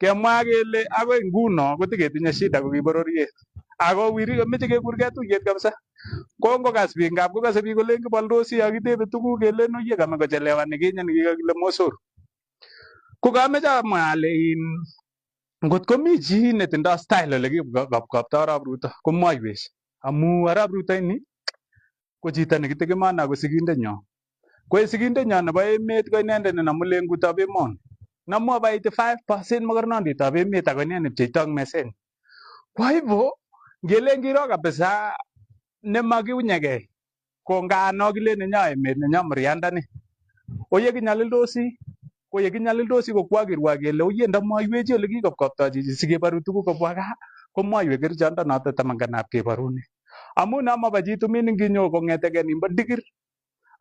Kemwa kele agoi nguno koteketinye shida kokibororiet. Ako wiri komeche kekurgei tuyet kabisa. Ko ngokas biik ngap kokase biik kolen kiboldosi akitebe tuguk kelen oye kame kochelewani kinye nikikakile mosor. Ko kameche amwa ale ngot komi chi netindoi style ole kikopkoptoi Arap Ruto ko mwaiwech. Amu Arap Ruto ini ko chito nekitegemeane ako sigindenyo. Ko sigindenyo nebo emet ko inendet nenamu lengutab emoni. Namu about 85% mokornondetab emet ako inendet nepcheitoi meset. Kwa hivyo ngele ngiro kabisa nemakiunyegei ko ngano kile nenyo emet nenyo muriandani. Oye kinyalildosi ko yekinyalildosi ko kwakirwa kele oye ndamwaiwech ole kikopkoptoi chichi sikebaru tuguk kobwa gaa ko mwaiwech kerichondonoto tamanganab kebaruni. Amu no mabo chi tumin nginyo kong'etegei nimbo Digir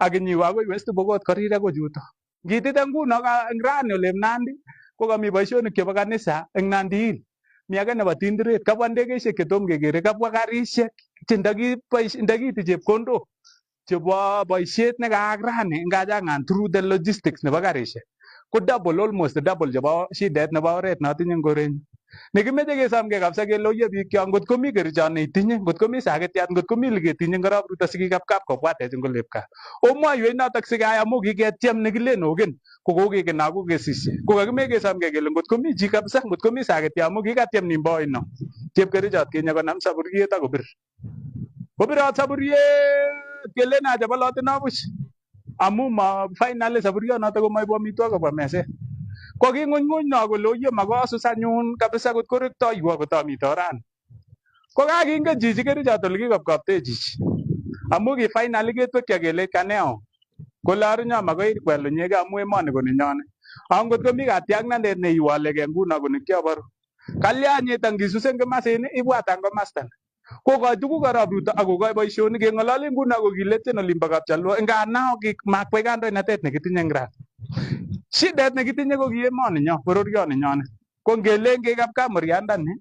ak inyiwe agoi West Pokot korire ko chuto. Ngitite nguno eng rani ole Nandi ko kami boisionik chebo kanisa eng Nandi Hill. Mi age nebo Tindiret, kabwa ndegeisiek chetom kekere, kabwa karisiek che ndakiiti chepkondok chebo boisiet nekaak rani ngachang'an through the logistics nebo karisiek. Ko double, almost double chebo shidet nebo oret natinye eng korenyu. Nekimeche kesamgei kabisa kele oye biikyo ngot komi kerichot neitinye, ngot komi saketiat, ngot komi leketinye eng Arap Ruto sikikapkap kobwatech eng olepkaa. Omwaiwech notok sikeyai amu kiketyem nekilen ogen ko kokeken ako kesisye. Ko kakimeche kesamgei kele ngot komi chi kabisa, ngot komi saketiat amu kikatyem nimbo oino. Chepkerichot kinye konam saburiet akobir. Kobirot saburiet kelen acha boloteno buch. Amu finally saburionoto komaibu amitwogik kobwa meset. Ko king'unyng'uny no kole oye makosus anyun kabisa kot korektoiwo kotamite orani. Ko kakingen chichi kerichot ole kikopkopte chichi. Amu ki finally ketwekyo kele kaneo. Kole arunyo makoi kwelunyege amu emoni ko nenyone. Angot komi katiaknatet neiwolegei nguno koni kioboru. Kalyanyit angisus eng kimasin ibwat ang komasta. Kokoi tuguk Arap Ruto akokoi boisionik keng'ololi nguno kokiletyin olimbo Kapchalwo ngano makwai kandoinatet nekitinye eng rat. Shidet nekitinye ko ki emoni nyo, bororioni nyone. Ko ngelen kekapka muriandani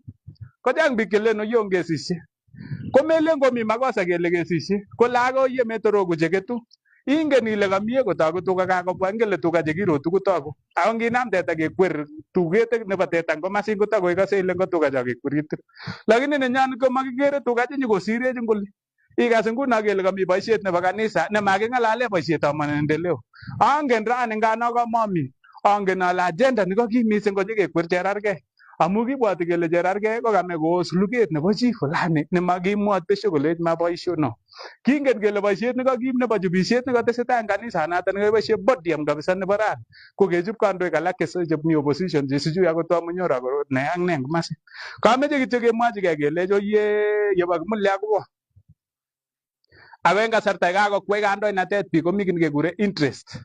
kochang biik chelen oye ongesisye. Ko melen komi makosa kele kesisye. Ko lago oye metoroku cheketu. Ingen ile kamie kotoku tuga kakobwa, ngele tuga chekirotu kotoku. Ako nginam teta kekwer tuget nebo teta eng komasin kotoku ikose ile ngo tuga cho kekwerit. Lakini nenyon ko makikere tuga che nyikosirech eng oli. Ikas nguno kele kami boisiet nebo kanisa nemaking'alale boisietab maendeleo. Angen rani ngano kamami. Angen ale agenda nekakim mising ko nyikekwer Cherargei. Amu kibwoti kele Cherargei ko kame koos luget nebo chi fulani nemakimwot besho kolech maboisiono. Kingen kele boisiet nekakim nebo chubisiet nekatesetai eng kanisanoto nekeboisie podium kabisa nebo rani. Ko kechub kandoik alak chemi opposition che sijui akot Wamunyoro akot ne ak ne eng komasin. Kameche kityo kemwachigei kelech oye yebo kimulya kowo. Ako eng kasarta kakokwei kandoinatet biik komi kit nekekure interest.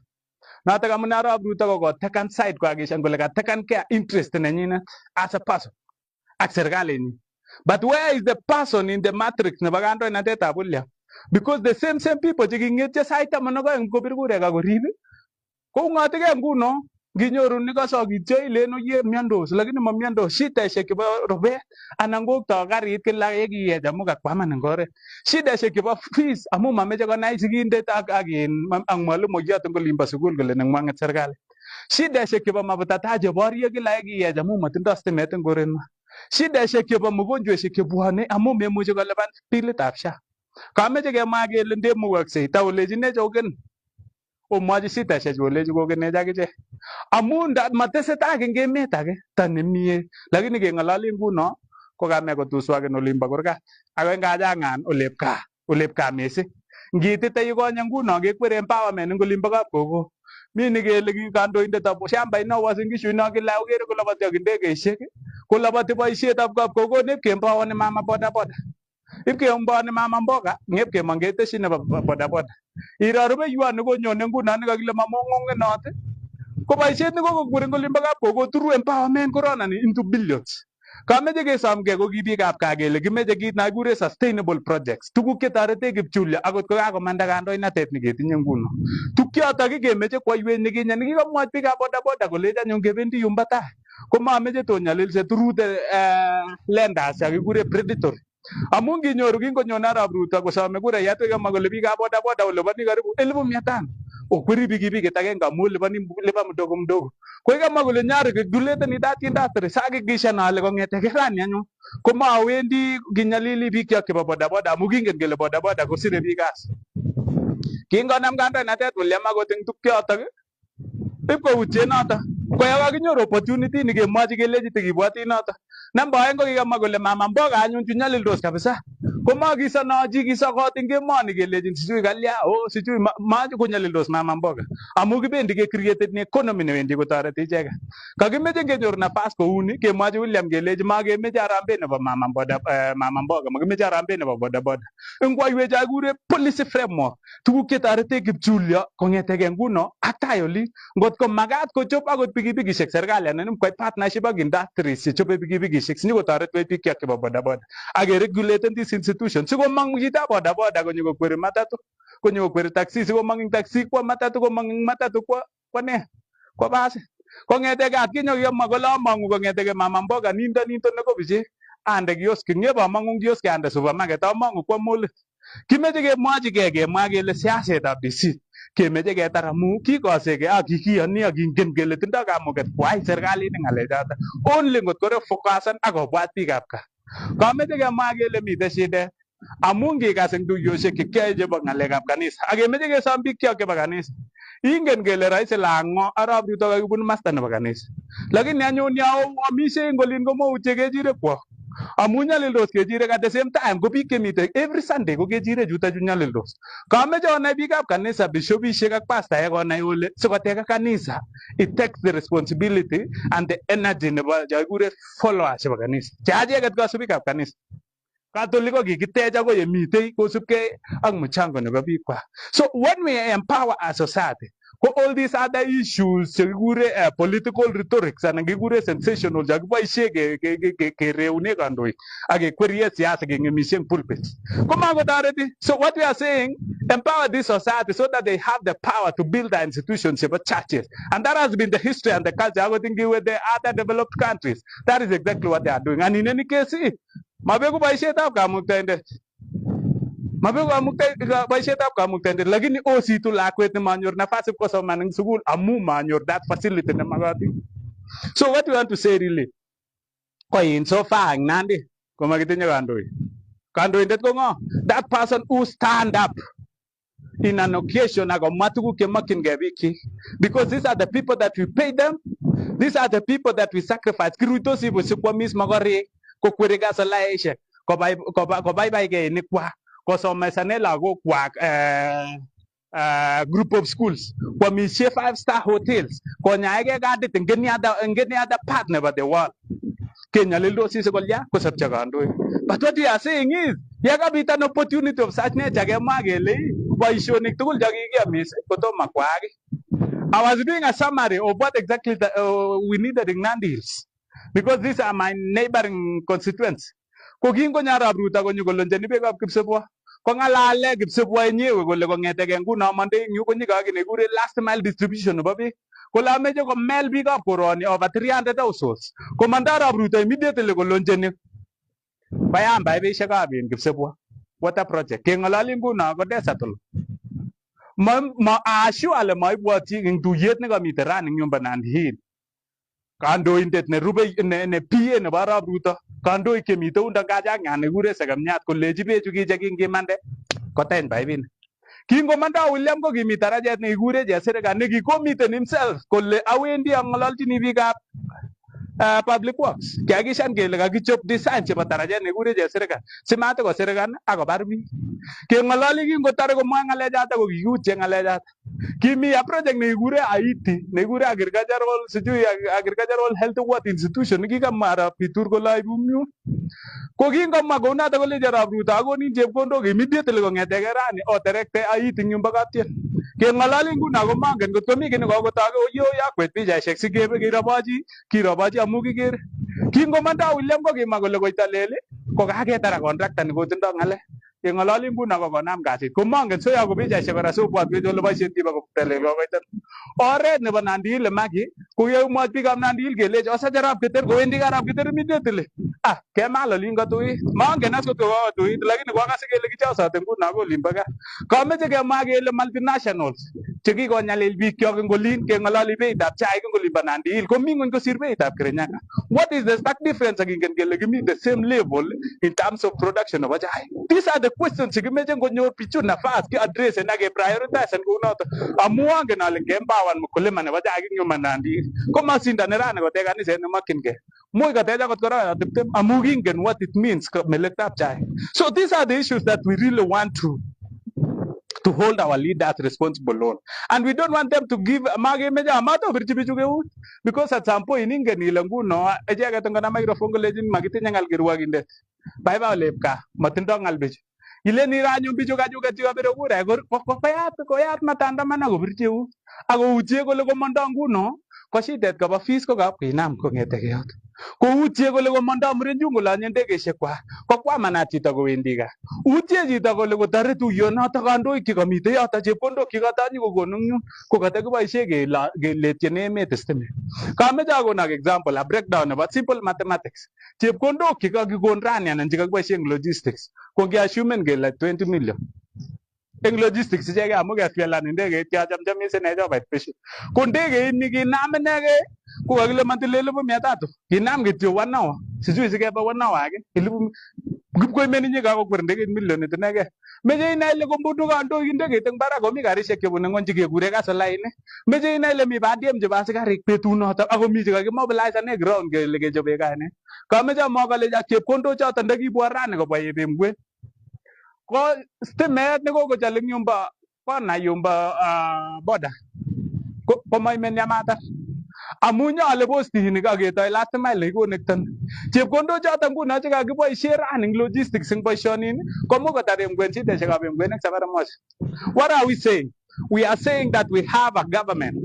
Notok amune Arap Ruto kokotekan side koakishan kole katekan care interest nenyinet as a person ak serikalinyi. But where is the person in the matrix nebo kandoinatetab William? Because the same people cheking'etyo sait 12 kobir kurek akorib koung'otigei nguno nginyoru nikasokityo ilen oye miondos lakini mamiondos. Shidaishek chebo rubet anan koktoi karit kila yekiyech amu kakwaman eng oret. Shidaishek chebo fees amu mameche konai sigindet ak mwalimuiyot eng olimbo sukul kole neng'wanget serikali. Shidaishek chebo mafuta taa cheborie kila yekiyech amu matindoi stimet eng korenwa. Shidaishek chebo mugonjweshek chebwone amu memuchi kolipan bilitab SHA. Kameche kemwa kele ndemukoksei taolechinech ogen omwochi shidaishek chu olechi kogenech akichek. Amu matesetai eng emet age ta nemie lakini keng'ololi nguno ko kame kotuswak eng olimbo kurgat. Ako eng kachang'an olepkaa mising. Ngitite yukonye nguno kekwere empowerment eng olimbo kapkoko. Mi nekele ki kandoindetab shambait no Uasin Gishu no kila okere koloboti ak ndegeisiek koloboti boisietab kapkoko ipkeempowani mama bodaboda. Ipkeempowani mama mboga ngepkemong ketesyi nebo bodaboda. Iro rubeiwot nekonyone nguno nekakile mamong'ong'enot ko boisiet nekokokwer eng olimbo kapkoko through empowerment koronani into billions. Kameche kesomgei ko ki biikab gaa kele kimeche kit nakikure sustainable projects. Tuguk chetoretech kipchulyo akot ko kakomanda kandoinatet neketinye nguno. Tukyotok kemeche kwaiwech nekinye nekikamwoch biikab bodaboda kolech anyun kebendi yumbo tai. Ko mameche tonyalilse through the lenders chekikure predatory. Amu nginyoru kingonyone Arap Ruto kosome kurayat kokamwa kole biikab bodaboda oleboni karibu 1500. okwiri pikipiki tagenga mu lipa mdogo mdogo ko kama kole nyari kidulete ni dati industry sakikisha na ale kongete kerani anyun ko mawendi kinyalili biik kyok chebo bodaboda amu kingen kele bodaboda kosire biik gas kingonam kandoinatet William akot eng tukyotok ip koutye noto ko yakakinyoru opportunity nikemwochi kelechi tikibwati noto namba aeng ko kikamwa kole mama mboga anyun chu nyalildos kabisa komakisonochi kisokot eng emoni kelechin sijui kalya sijui mache konyalildos mama mboga amu kibendi ke created ni economy newendi kotoreti icheket kakimeche kenyor nafas kouni kemwochi William kelechi makemeche arambe nebo mama mboga makimeche arambe nebo bodaboda ingwaiwech akure policy framework tuguk chetorete kipchulyo kongetege nguno ak tai oli ngotko makat kochop akot pikipikishek serikali anan kwai partnership ak industries chechobe pikipikishek sinyokotoret biik kyok chebo bodaboda akeregulaten this institution sikomong chito bodaboda konyo kokweri matatu konyo kokweri taxi sikomong ing taxi kwa matatu komong ing matatu kwa ne kwa basi kongetege atkinyo kiyomwa kole amangu kongetege mama mboga nindo neko bichek ande kioski ngebamangu kioski ande supermarket amangu kwa molit kimeche kemwochi kemwa kele siasetab DC kemeche ketar amu kikosege ak kikiyoni ak kingen kele tindoi kamuget kwai serikalit eng ngalechoto only ngotko refocusan ak kobwat biikab gaa kameche kemwa kele mitei shidet amu ngikas eng tuiyosiek chekiyoe chebo ngalekab kanisa akemeche kesom biik kyok chebo kanisa ingen kele rahisi lango arap Ruto kakibun masta nebo kanisa lakini anyun yaoamisie eng olin komoutye kechirek kwok amu nyalildos kechirek at the same time ko biik chemite every Sunday ko kechirek chutachu nyalildos kameche onai biikab kanisa bishopishek ak pastaek onai ole sikoteka kanisa it takes the responsibility and the energy nebo chakikure followers chebo kanisa cheacheket kasubikab kanisa Katolik ko kikitech ako yemitei kosubkei ak mchango nebo biikwak so when we empower our society ko all these other issues chekikure political rhetorics anan kikure sensational chakiboisie kereune kandoik ak kekwerie siasa keng'emishe eng pulpit komakotoreti so what we are saying empower this society so that they have the power to build the institutions chebo churches and that has been the history and the culture akot ing the other developed countries that is exactly what they are doing and in any case mabeku boisietab kamuktaindet boisietab kamuktaindet lakini ositu lakwet nemanyor nafas ipkosoman eng sukul amu manyor that facility nemakatin so what we want to say really ko in so far eng Nandi komakitinye kandoindet ko ngo that person who stand up in an occasion akomwa tuguk chemakchingei biikchik because these are the people that we pay them these are the people that we sacrifice kiruitosi sikwamis mokorek kokweri gasolaishek kobaibaigei inikwak kosomesane lagokwak group of schools kwamishe 5-star hotels konyaege kadit eng any other part nebo the world kenyalildosi sikolya kosopcho kandoik but what we are saying is yakabit an opportunity of such nature kemwa kele boisionik tugul chekikiamis kotomo kwaak I was doing a summary of what exactly we needed in Nandi Hills because these are my neighboring constituents ko kingonyo arap Ruto konyo kolonjeni beekab Kipsebwo kongalale Kipsebwo enyewe kole kongetege nguno mande eng yu konyikaki nekure last mile distribution nebo beek kole ameche komel biikab koroni over 300 households komanda arap Ruto immediately kolonjeni bayam baibishekab Kipsebwo water project keng'ololi nguno ko desert ma assure maibwoti eng tuyet nekamite rani eng nyumba Nandi Hill kandoindet nerube ne PA nebo arap Ruto kandoik chemite unda kachang'an nekure sekemiat koleji bechu kiche kingimande koteny paipinik kingomanda William ko kimi tarajet nekikure chesirika nekikomiten himself kole awendi ang'ololchini biikab public works kiakishan kele kakichop design chebo tarajet nekikure chesirika simate kosirikan akobar biik keng'ololi kingotare komwa ng'alechoto ko kikiutye ng'alechoto kimi a project nekikure Haiti nekikure agricultural health water institution nekikamwa arap Bitur kole aibu myun ko kingomwa kounoto koleji arap Ruto akonin chepkondok immediately kongetege rani oterekte Haiti eng yumbo kaptien keng'ololi nguno komangen ngotko mi kii nekokotoke oyo yakwet pichaishek kirobochi amu kikere kingomanda William ko kimwa kole koita lel kokaketar contractor nekotindoi ng'alek keng'ololi nguno kokonam kasit komangen so yako pichaishek kora sobwatwech ole boisien tiba kotelel kokoitan oret nebo Nandi Hill maki ko yemwoch biikab Nandi Hill kelechi osache arap Keter kowendi arap Keter immediately kemal olin kotuit mangen as kotko kotuit lakini kwakase kele kichosote nguno ko olimbo gaa kameche kemwa kele multinationals chekikonyalil biik kyok eng olin keng'ololi beitab chaik eng olin bo Nandi Hill komi ng'weny kosir beitab Kirinyaga. What is the stark difference akingen kele kimi the same level in terms of production nebo chaik? These are the questions chekimeche ngonyor bichu nafas ki address ak ke prioritize kounoto. Amu angen ale ngeempower mkulima nebo chaik eng yuma Nandi Hill komasindani rani kotech kaniset nemakchingei. Much kotech akot kora 20 amu kingen what it means melektab chaik. So these are the issues that we really want to hold our leaders responsible on. And we don't want them to give because at some point ingen ile nguno icheket ngona microphone kolejin makitinye ngal kirwokindet. Baiba lepka matindo ngal bichu. Ile ni ranyo bichu kajuket chikabire kura koyat matandamana kobirchi eut. Ako utie kole komondo nguno ko shidet kobo fees ko kap kinam kong'eteke yot. Ko utie kole komondo murenjun kolonye ndegeishek kwak ko kwamanat chito kowendi gaa. Utie chito kole kotore tuiyonoto kandoik chekamite yoto chepkondok chekatanyi kokonu nyun ko katakiboisie keletyin emet stimet. Kameche akon ak example a breakdown nebo simple mathematics. Chepkondok chekakikon rani anan chekakiboisie eng logistics ko ngeassumen kele 20 million. Eng logistics icheke amu kefuelan ndegeit kiachamchamis ine chobait pesho. Ko ndegeit ni kinam inege ko kakile matile 300. Kinam kityo 1 hour. Sijui sikeba 1 hour age. Kipkoimen inye kakokwer ndegeit milionit inege. Meche ine ile kombudu kandoik ndegeit eng barak komi karishek chebune ng'ony chekekure gasoline. Meche ine ile mi bandiem chebo asikarik betunoto ako mi chekakimobilizane ground kele kechobe kainet. Kameche amwa kole chepkondok choto ndakibwa rani kobwa ebemkwe ko stimet nekokochal eng yumba kona yumba border ko maimen yamata amu nyole postinik aketoi last mile ikonekten chepkondok choto nguno chekakiboisie rani eng logistics eng boisionin komuch kotar emkwen shideshekab emkwen eng safari moja. What are we saying? We are saying that we have a government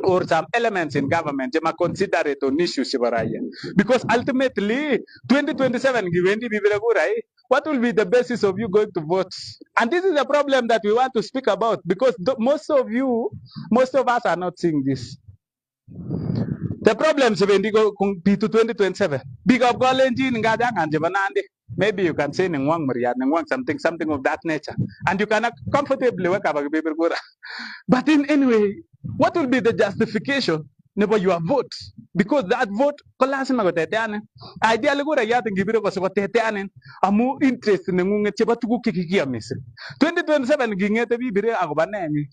or some elements in government chema considerate on issues chebo raia because ultimately 2027 kiwendi bibire kura what will be the basis of you going to vote? And this is a problem that we want to speak about because most of us are not seeing this. The problem sebendi go to 2027. Big up Kalenjin ngajangan chebo Nandi. Maybe you can say Ngemwa Maria, Ngemwa something of that nature. And you can comfortably work up a paper kura. But in anyway, what will be the justification for your vote? Because that vote, kolasima koteteane. Ideally kura yat ngibiro ko koteteane. Amu interest nengunget chebo tuguk chekikiamis. 2027 gingete bibire akoba nenyi.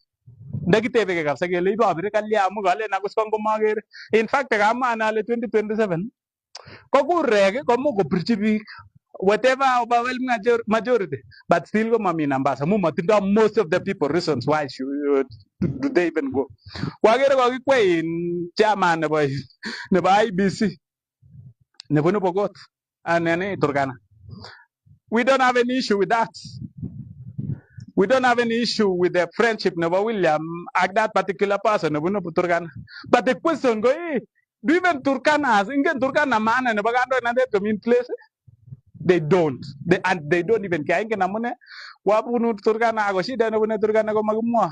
Ndakitebeke kabisa kele ibo abire kalya amu kale nakuskongo magere. In fact, kama anale 2027 ko kurege komu kopirchi biik whatever overwhelming majority, but still go mami numbers. Amu matindo most of the people reasons why do they even go. Wagere kokikwe in chairman nebo IBC nebo Pokot and Turkana. We don't have any issue with that. We don't have any issue with the friendship nebo William and that particular person nebo Turkana. But the question go, do even Turkanas, ingen Turkana man nebo kando na come in place? They don't. They don't even care. Inge namune wapunu Turkana ako shida nebo Turkana ko magumwa.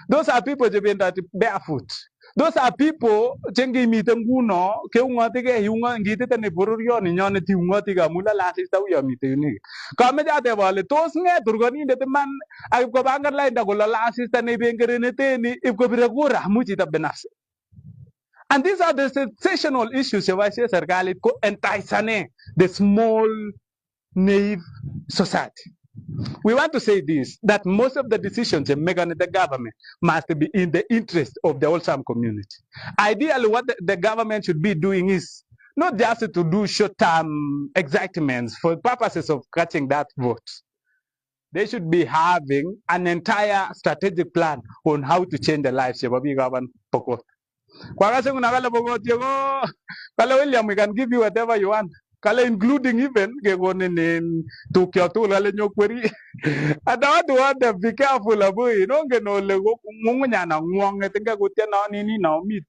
Those are people that barefoot. Those are people chengi mite nguno ke ungoti ke yunga ngite tane bororyo ni nyone ti ungoti ka mula la sista uya mite yuni. Kame jate wale tos nge turgani ndete man ay ko bangar la inda ko la sista ne bengere ne te ni iko biregura muchi ta benafsi. And these are the sensational issues of serikali ko entaisane the small naive society. We want to say this, that most of the decisions made in the government must be in the interest of the wholesome community. Ideally, what the government should be doing is not just to do short-term excitements for purposes of catching that vote. They should be having an entire strategic plan on how to change the lives of Babi Pokot. Kala William, we can give you whatever you want. Kala including even in Tukyo Lale Nyokweri. And I want to be careful of it. Don't get no lego Mungana Wong. I think I would tell Nini now meet.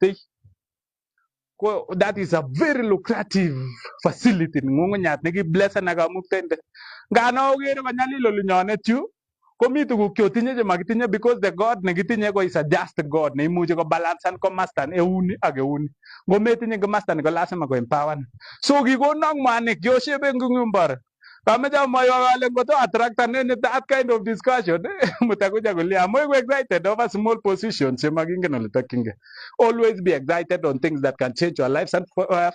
That is a very lucrative facility. Munganya, they give bless and Nagamutend. Gano get Vanali Lolianetu. Komi to Kyotinja Magitinya because the God Negatinyago is a just God. Nemujo balance and comastan, euni agaun. Go meeting a master and go last go empower. So we go nong manik, Yoshi Bengumbar. Kamecha moyo kale ngoto attract that kind of discussion. Mutakuja kulia. Moyo excited over small positions. Shemagingen olitakinge. Always be excited on things that can change your lives and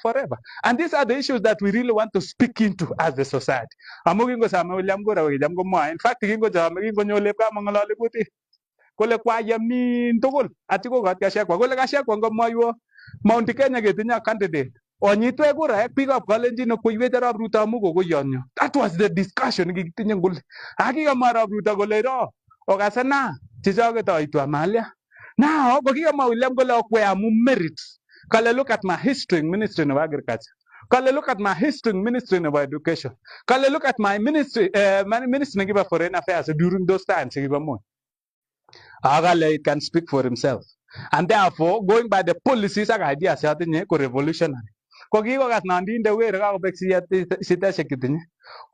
forever. And these are the issues that we really want to speak into as a society. Amugingo sama William Gora William Gomoa. In fact, gingo jama gingo nyole ka mangolale kuti. Kole kwa yamin tugul. Atiko gat kasha kwa. Kole kasha kwa ngomoyo. Mount Kenya getinya candidate. Onyitwe kura ek pick up kalenjin kuiwet arap Ruto amu kokoyonyo. That was the discussion kikitinye ngule. Akikamwa arap Ruto kole ro okasana chichoket oitu amalia. Now kokikamwa William kole okwe amu merit. Kale look at my history in Ministry of Agriculture. Kale look at my history in Ministry of Education. Kale look at my ministry ministry ngiba foreign affairs during those times ngiba mo. Agale it can speak for himself. And therefore, going by the policies and ideas, revolutionary. Kokikas nandinde were kakobek siteshek kitinye.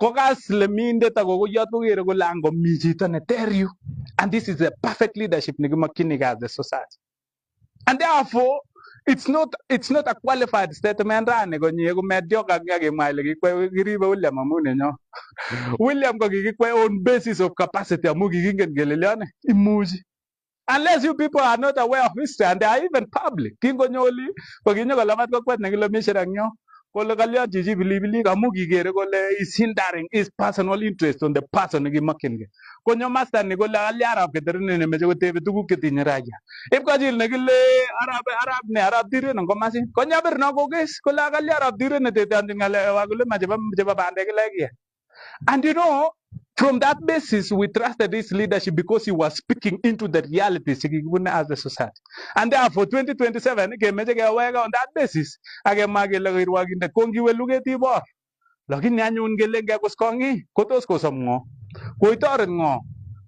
Kokas leminde takokoyot kokere kole angomi chito neter yu. And this is a perfect leadership nekimakyinikei as a society. And therefore, it's not a qualified statement rani konye kumedyoka kakimwa ile kikwe kiribe William amu nenyo. William ko kikikwe on basis of capacity amu kikingen kele lione imuchi. Unless you people are not aware of history and they are even public. Kingo nyoli, kokinyo kalamat kokwet nekilo mishirang nyo. Kole kalyan chichi bilibili kamu kikere kole is hindering his personal interest on the person nekimakyinkei. Konyo master ni kole kalya arab keterine nemeche kotebe tuguk chetinye raia. Ipkachil nekile arab diren ngo masin. Konyo bir no kokes kole kalya arab diren neteteanchin ng'alek kole mache chebo bandek ile. And you know, from that basis, we trusted his leadership because he was speaking into the realities as a society. And therefore, 2027, on that basis, lakini anyun gele ngekoskongi kotos kosom ngo koitoret ngo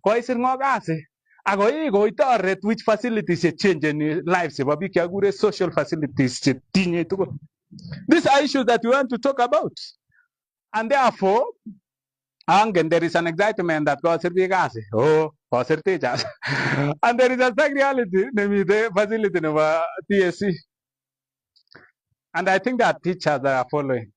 koisir ngo kasi ako koitoret which facilities change in lives chebo biik chekakure social facilities chetinye tugul. These are issues that we want to talk about. And therefore, and there is an excitement that kosir biik kasi kosir teachers and there is a sad reality nemite facility nebo TSC. And I think that teachers that are following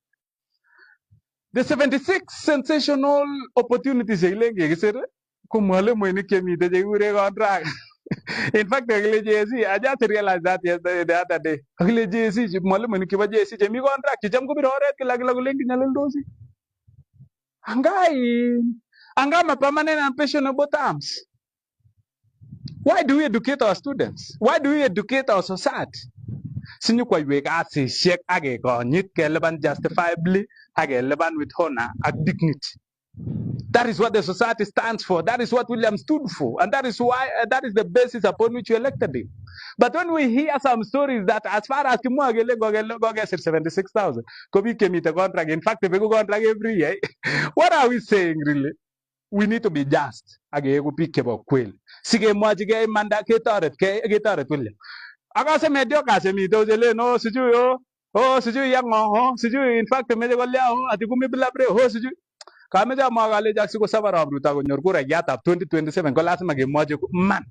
the 76 sensational opportunities ko mwalimuinik chemite chekikure contract. In fact, I just realized that yesterday, the other day. Mwalimuinik chebo JSC chemi contract checham kobire oret kila kolen kinyalildosi. Angama permanent and pensionable terms. Why do we educate our students? Why do we educate our society? Since we shake justifiably, with honor and dignity. That is what the society stands for. That is what William stood for. And that is why that is the basis upon which you elected him. But when we hear some stories that as far as go get 76,000, Kobe came with a contract. In fact, if we go contract every year, what are we saying really? We need to be just. Sige mwaji ke manda ketoret William. Akase medio kase mi dojele no siju siju yang siju in fact meje golya ati kumi bilabre siju. Kameja magale jaksi ko sabara abruta ko nyor kura yata 2027 ko lazima ke mwaji man.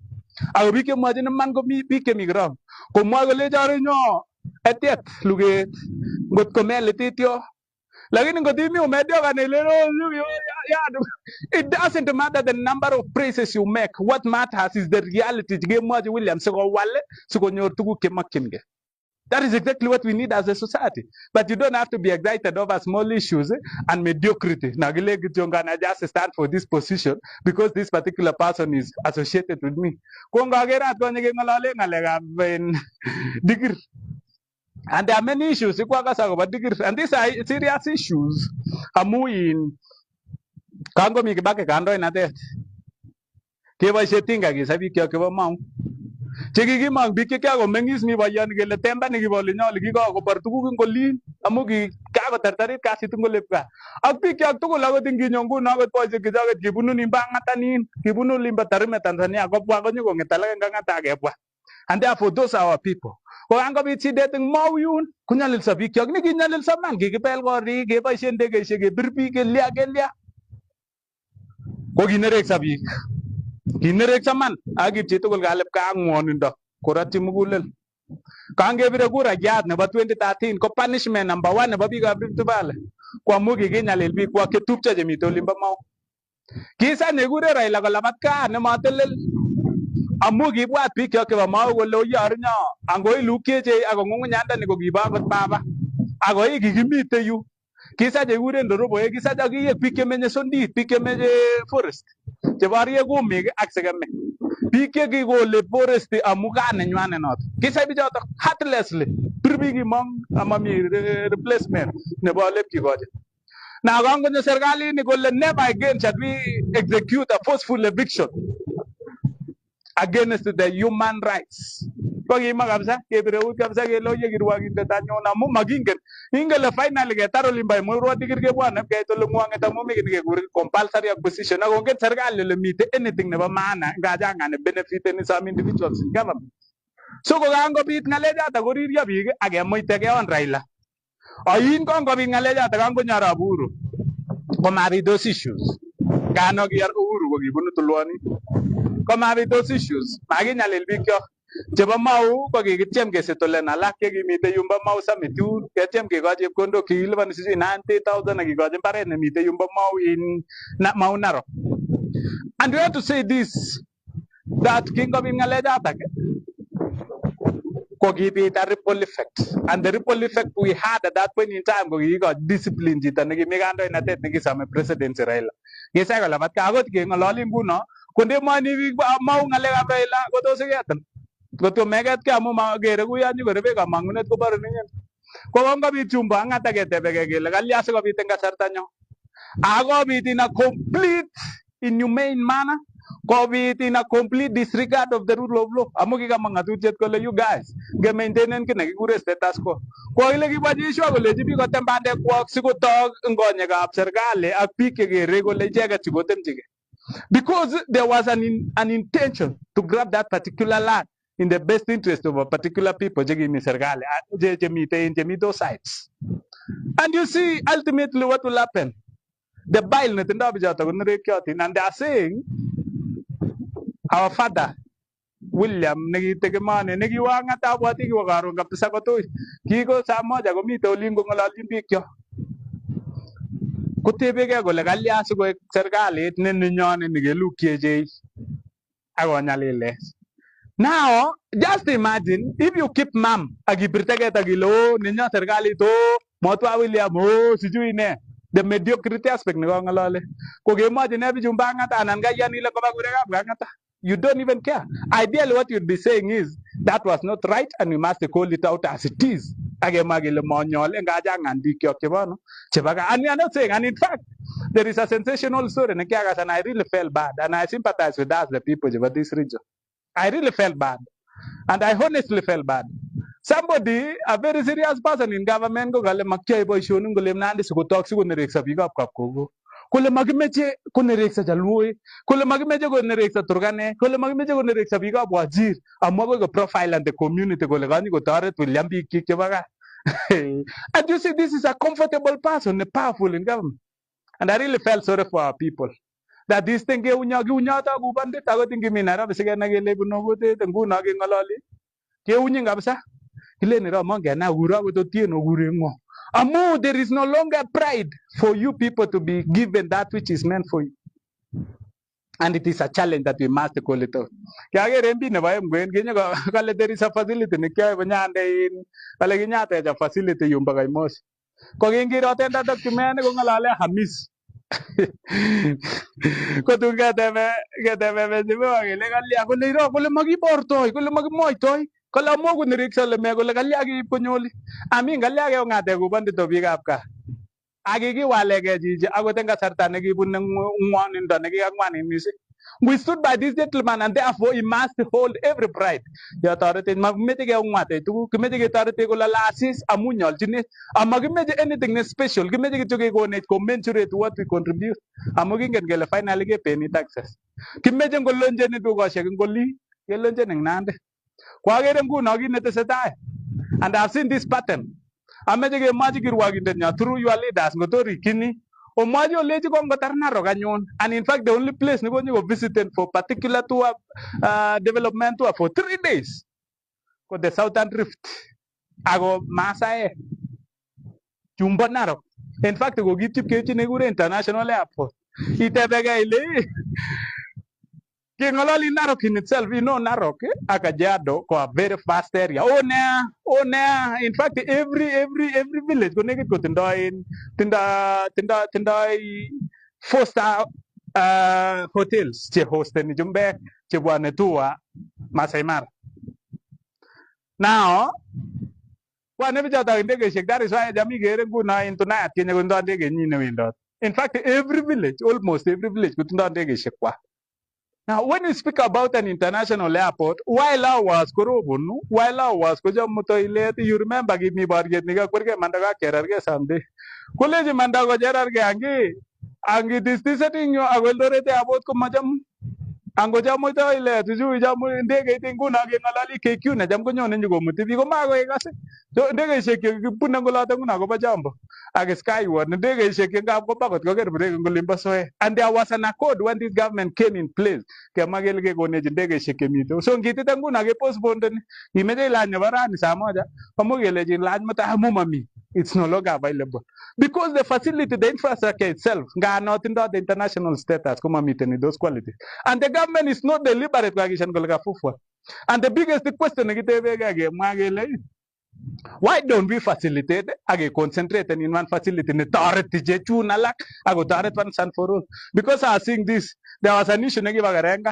Ako bike mwaji na man ko bike migram. Ko mwagale jare nyo etiet luge ngot ko mele titio. Lakini ngotimi umedio kanelero it doesn't matter the number of praises you make. What matters is the reality. William that is exactly what we need as a society. But you don't have to be excited over small issues and mediocrity. I just stand for this position because this particular person is associated with me. And there are many issues, and these are serious issues. Amuin Kango Mikibake Kando in a death. Keva Shetinga is a big Mau. Chekimang Bikako Mengis me by Yan Geletemba Nigibolino, Gigo, Portugal, Golin, Amugi, Kago Tartari, Casitungolepa. I'll pick up Tugolatin Ginongo, now with Poison Gibunu Bangatanin, Gibunu Limba Tarima Tanzania, Gopago, Talanga Tagapa. And therefore, those are our people. Koanga bichi dating mauyun kunyalil sabi kyak ni ginyalil saman gigipel gori gipa shende gishege birpi ke lia ko ginerek sabi ginerek saman agi chito kol galep ka ngonindo korati mugulel kange bire gura jad ne ba 2013 ko punishment number 1 ne ba biga bibale kwamu kikinyalil biik kwak chetupcho chemite olimbo Mau. Kisa nekure Raila kolabat kaa nematelel amu kibwat biik kyok chebo Mau kole oyarinyo angoi lukyeche ako ng'ung'unyandani ko kibo akot baba akoi kikimite yu. Kisa chekikuren ndoroboek, kisa chakiyek biik chemenye Sondit, biik chemenye forest cheborye kumik ak sekemik, biik chekikole forest amu kaa nenywanet noto. Kisa bichotok heartlessly bir biik kimong amami replacement nebo let kikochi. Na kangonyo serkalini kole never again shall we execute a forceful eviction against the human rights. Kokima kabisa kebire eut kabisa kele oye kirwokindet anyun amu makingen ingele finally ketar olimbo Muirwotikir kebwone keit ole ngwong'et amu mi kit nekekure compulsory acquisition ak kongen serikali ole mite anything nebo maana ngachang'ani benefit some individuals in government. So kokangobit ng'alechoto koriryo biik ak kemuitegei on Raila. Oin kongobit ng'alechoto kangonyo Arap Uhuru komabit those issues. Ngano kiyar Uhuru kokibunu tulwoni. Komabit those issues. Makinyalil biik kyok. Chebo Mau ko kikityem kesetolen alak chekimite yumbo Mau summit yun ketyem kekochi chepkondok kikiliponi sijui 90,000 ak kikochi mbaret nemite yumbo Mau in Mau Narok. And we have to say this that kingobit ng'alechotok ko kibit a ripple effect, and the ripple effect we had at that point in time ko kikikochi discipline chito nekimi kandoinatet nekisome presidency Raila. Kisai kolabat ka akot keng'ololi nguno ko ndemoni biik Mau ng'alekab Raila kotos iketin. Kotko meketkei amu makere kuyo nyikorebe kamang'unet kobore ninyin. Ko kongobit chumbo ang'ata ketebekei kele kalya sikobit eng kasartanyo. Akobit in a complete inhumane manner, kobit in a complete disregard of the rule of law. Amu kikamwa ng'atutiet kole you guys nge maintainen ki nekikure status quo. Ko ile kibochi issue kolechi biik kotem bandekwok sikotok ngonyekab serikali ak biik chekere kole icheket chikotemchigei. Because there was an intention to grab that particular land in the best interest of a particular people chekimi serikali chemi those sides. And you see ultimately what will happen. The bile netindo bichoto konerekyotin, and they are saying our father William nekitegemane nekiwang'at abwati kiwo karon kabisa kotui kiko saa moja komite olin kong'ololjin biik kyok kotebekei kole kalya sikoek serikalit ne nenyone nekelukyechei akonyalilech. Now, just imagine if you keep mum akibirtegei takile oh nenyo serikalit oh motwa William oh sijui ne the mediocrity aspect nekong'olole kokemoche ne bichun bang'ata anan kaiyan ile koba kurekab kang'ata. You don't even care. Ideally what you'd be saying is that was not right and we must call it out as it is. Akemwa kele monyol ngachang'an biik kyok chebo no chebo ka. And we are not saying, and in fact there is a sensational story nekiagas and I really felt bad and I sympathize with us the people of this region. I really felt bad. And I honestly felt bad. Somebody, a very serious person in government, go kale makyoe boisionik kole mnandi sikotok sikonerekso biikab Kapkogo. Kole makimeche konerekso Jaluo, kole makimeche konerekso Turkane, kole makimeche konerekso biikab Wajir, amu akoi ko profile and the community kole kanyi kotoret William biik chik chebo gaa. And you see, this is a comfortable person, a powerful in government. And I really felt sorry for our people. That this thing kiunyota kubandit akot ngimi Nairobi sikenai kele bunu kutit nguno keng'ololi keunyin kabisa kileni ro mongen Uhuru akot Otieno okure ng'o amu there is no longer pride for you people to be given that which is meant for you, and it is a challenge that we must call it out. Kiaker MP nebo Emgwen kinyo kale there is a facility nekyoe bonyande in kale kinyatech a facility yumbo Kaimosi ko kingiroten that document kong'olole Hamis kotun ketebe mheshimiwa kele kalya kole iro kole makibortoi kole makimwoitoi kole amu konerekso leme kole kalya kiib konyoli amin kalya keng'ate kubandito biikab gaa akikiwalegei chichi akot eng kasarta nekibune ng'wonindo nekikang'wanit missing. We stood by this gentleman and therefore he must hold every pride. Ya toretech makimeche keng'watech tuguk kimeche ketoretech kolole asis amu nyolchinech amakimeche anything ne special kimeche kityo kekonech commensurate to what we contribute amu kingen kele finally kepeni taxes. Kimeche ngolonjeni dukosiek eng oli kelonjen eng Nandi. Kwakere nguno kit netesetai and I've seen this pattern. Ameche kemwochi kirwokindet nyo through your leaders ngotorikchini omwochi olechi kongotar Narok anyun, and in fact the only place nekonyo ko visited for particular tour development tour for 3 days ko the Southern Rift ako Masaek chumbo Narok In fact, go give chip ke international airport. Itebega ile Kingololi Narok in itself, you know Narok, Akajado, ko a very fast area. Oh, in fact, every village go naked go tinda 4-star hotels. Che host ni jumbe, che wane tuwa Masai Mara. Now, wane vijata indege shek, that is why jami gere guna into na kenya gunda ndege nyine windot. In fact, every village, almost every village, go tinda ndege shek kwa. Now, when we speak about an international airport, while I was Korobun, while I was Kojamutoilet, you remember give me barget niga kurge mandaga kerarge someday. College mandago jerarge angi this setting you I will do it about kumajam. Ango jamu toilet, you jamu ndege tingu na ngalali KQ na jam kunyo nenjugo mutivi ko mago egase. So ndege sheke punangola tangu na ko bajambo. Age skyward ndege sheke ngap ko bakot ko ger breke ngolimba soe. And there was an accord when this government came in place. Ke magelge go ne ndege sheke mito. So ngiti tangu na ke postpone ni meje la nyabara ni samoja. Pamogele jin la mata hamumami. It's no longer available because the facility, the infrastructure itself, not in the international status, come meeting those qualities. And the government is not deliberate. And the biggest question is, why don't we facilitate? Concentrate in one facility. Because I think this, there was an issue.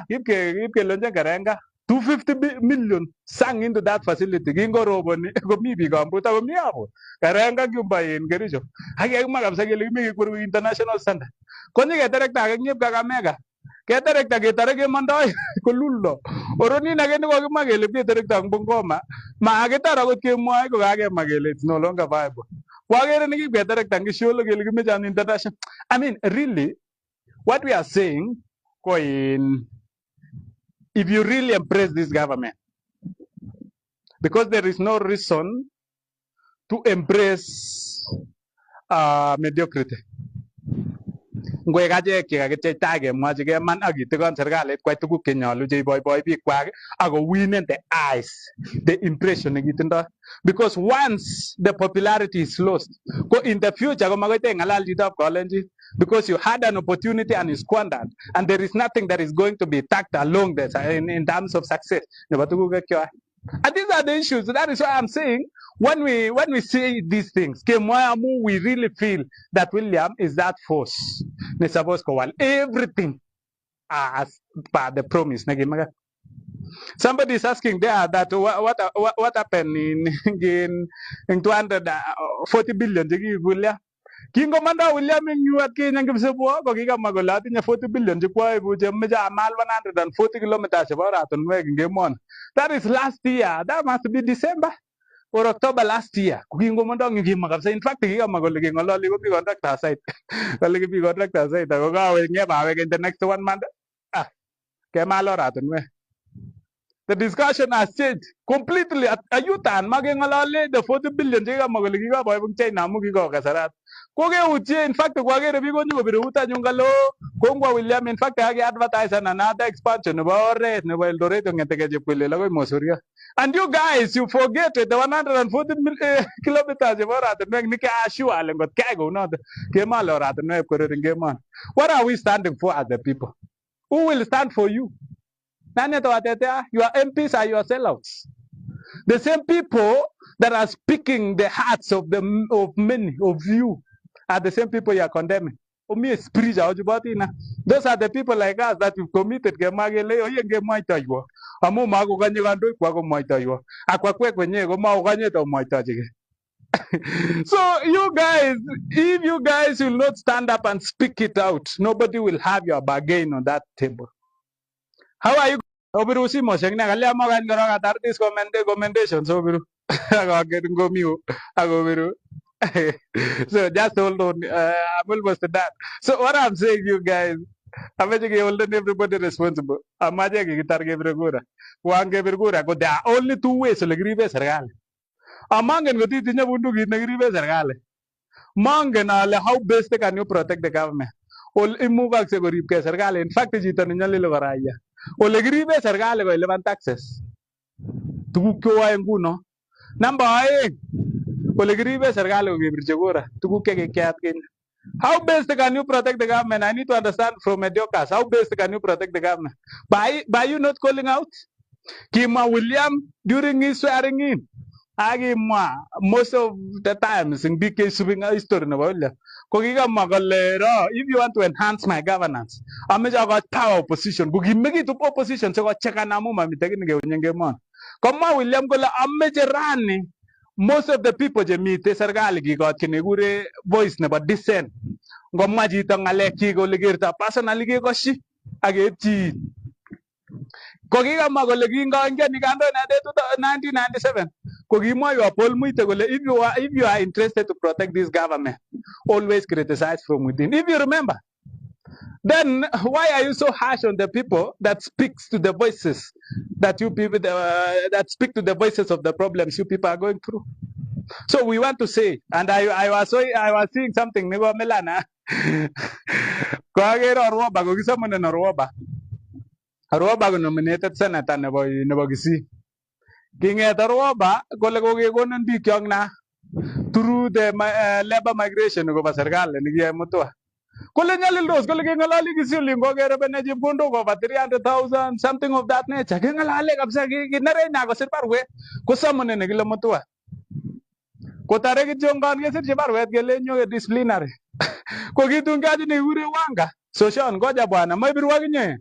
If 250 million sang into that facility. Gingo robo ni go mi bigambuta go miabo. Karanga gyumba in gerijo. Hagi magam sageli mi kuru international standard. Konyi ke director ke nyep ka mega. Ke director ke tarege mandoy ko lullo. Oroni na ke go magele ke director ngongoma. Ma age tara go ke moy go age magele. It's no longer viable. Wagere ni ke director ngi sholo ke mi jan international. I mean really what we are saying ko in if you really embrace this government, because there is no reason to embrace mediocrity. Ngwekaje kike tage mwajige man agitigon serikali kwa tuku kenyolu je boy bi kwag ago win the eyes the impression ngitindo because once the popularity is lost go in the future go magote ngalal dito college because you had an opportunity and you squandered and there is nothing that is going to be tacked along this in terms of success. And these are the issues. That is why I'm saying when we see these things, we really feel that William is that force. Everything as per the promise. Somebody is asking there that what happened in 240 billion. Kingo manda William you at Kenya Gibsabo, Gogiga Magolati, 40 billion, Meja Mal 140 kilometers about Ngemwa. That is last year. That must be December or October last year. Kingo Mandong, in fact, he got Magoligi, a contractor site. A little contractor site. I go in the next 1 month. Ah, Kemalorat. The discussion has changed completely. Ayutan, magengalale, the 40 billion, Magoliga, boy, China, Mugigo, Kasarat. Koge in fact, Wage, Vigo, Uta, Jungalo, Congo William, in fact, I advertise another expansion about rate, Novel Doreto, and Tegajipilla, Mosuria. And you guys, you forget it, the 140 kilometers of the Magnica Ashua and got Kago, not Kemal or at the Nepo. What are we standing for as the people? Who will stand for you? Your MPs are your sellouts. The same people that are speaking the hearts of many of you are the same people you are condemning. Those are the people like us that you've committed. So you guys, if you guys will not stand up and speak it out, nobody will have your bargain on that table. How are you? Obiru si mo siyang nakalia mo kan garo ka artist commendation so obiru ako getting go miu ako obiru. So just hold on. I'm almost done. So what I'm saying, you guys, I'm making holding everybody responsible. I'm making guitar give regura. One give regura. But there are only 2 ways to agree with Sergal. Among and go to the Bundu in agree with Sergal. Mangan how best can you protect the government? All immovable seguri Sergal. In fact, it's a little varaya. O le gribe sergale go elevan taxes. Tu ko ay nguno. Number 8. Kole kiribe serikali kokebirchi kura. Tuguk chekikiat Kenya. How best can you protect the government? I need to understand from mediocres. How best can you protect the government? By you not calling out? Kima William during his swearing in. Agimwa most of the times in BK subing a history na William. Kogiga magalero. If you want to enhance my governance, I mean I got power opposition. Kugi make it to opposition. So got check an amuma mitakin ge unyengemon. Kama William gola amejerani. Most of the people je meet serikali gi got kinegure voice never dissent. Ngomma jita ngaleki go ligirta personally ge goshi ageti. Kogiga magole ginga nge nikando na de 1997. Kogima you are Paul Muite gole if you are interested to protect this government, always criticize from within. If you remember, then why are you so harsh on the people that speaks to the voices that you people that speak to the voices of the problems you people are going through? So we want to say, and I was seeing something. Nego melana. Koagero roba gogisamo na roba. Roba go nominated senator nebo Gisi. Kinget roba kole kogekonon biik kyok na through the labor migration go ba serikali nikiyoe mutwa. Kole nyalildos kole kengalali Gisi lingogere bene chepkondok over 300,000 something of that nature. Kengalale kabisa kinere nya kosir barwe kosomone nekile mutwa. Kotare kityongon kesirchi barwet kele nyo disciplinary. Kokitungaji ni ure wanga. So Sean ngoja bwana maibirwa kinye.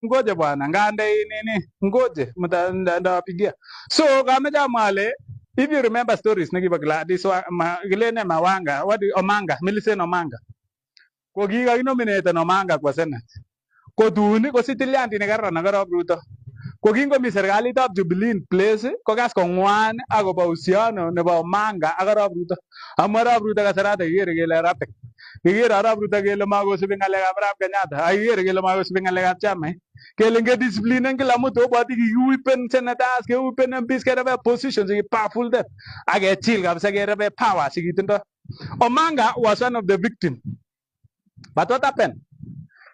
Ngoje bwana ngande nini ngoje mtapigia. So kama jamale, if you remember stories nikiba Gladys Gilene Mawanga Omanga Millicent Omanga ko giga nominate Omanga kwa Senate ko duni ko sitilianti ne karra nagaro bruto ko kingo mi serikalit ab Jubilee in place ko gas ko ngwan agoba uhusiano nebo Omanga agaro bruto amara bruto kasarata yere gele rapek kigere arab ruta kele makosubi ngalekab Arap Kenyatta akikere kele makosubi ngalekab chama kele nge discipline kila mtu obwati kikiwipen senators kewipen MPs kerebe positions powerful that akechil kabisa kerebe power sikitindo. Omanga was one of the victims, but what happened?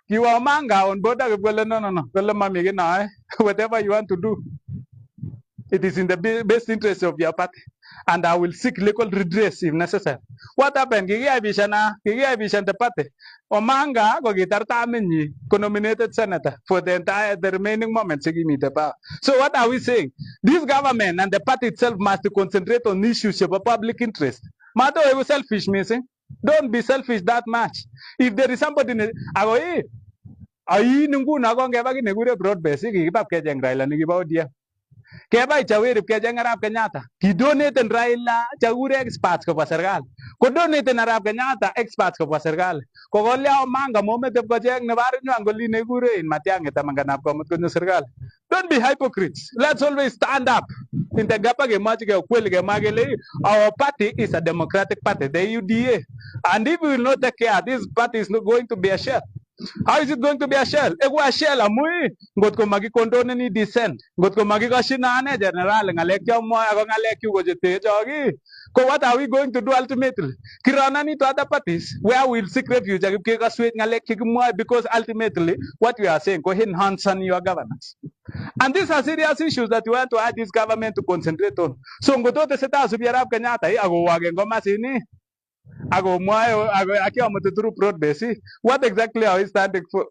You were Omanga on board no kele mami kina whatever you want to do, it is in the best interest of your party, and I will seek legal redress if necessary. What happened? Kigiaibishan the party. Omanga ko gitartamen nominated senator for the remaining moments he me the power. So what are we saying? This government and the party itself must concentrate on issues of a public interest. Matter of selfish missing. Don't be selfish that much. If there is somebody ago ayi nungu nago ngebagi negure broad base kibab kejeng Raila nikiba odia. Keba chawiri kejeng Arap Kenyatta. Ki donate Raila chawure experts ko serikali. Ko donate Arap Kenyatta experts ko serikali. Ko golya Omanga momete ko jeng ne baru nyu angoli negure in matiange tamanganap ko mutko serikali. Don't be hypocrites. Let's always stand up. In the gapa ke machi ke kweli ke magele our party is a democratic party, the UDA. And if we will not take care, this party is not going to be a shell. How is it going to be a shell? Ego shell amui ngot ko magi condone ni dissent. Ngot ko magi kashinane general ngalek yo mo ako ngalek yu go jete jogi. So what are we going to do ultimately? Kirana ni to other parties where we'll seek refuge because ultimately what we are saying go enhance your governance. And these are serious issues that we want to add this government to concentrate on. So ngoto te seta subi Arap Kenyatta ago wage ngoma sini. Ago mwayo ago akiwa mtuturu broad base. What exactly are we standing for?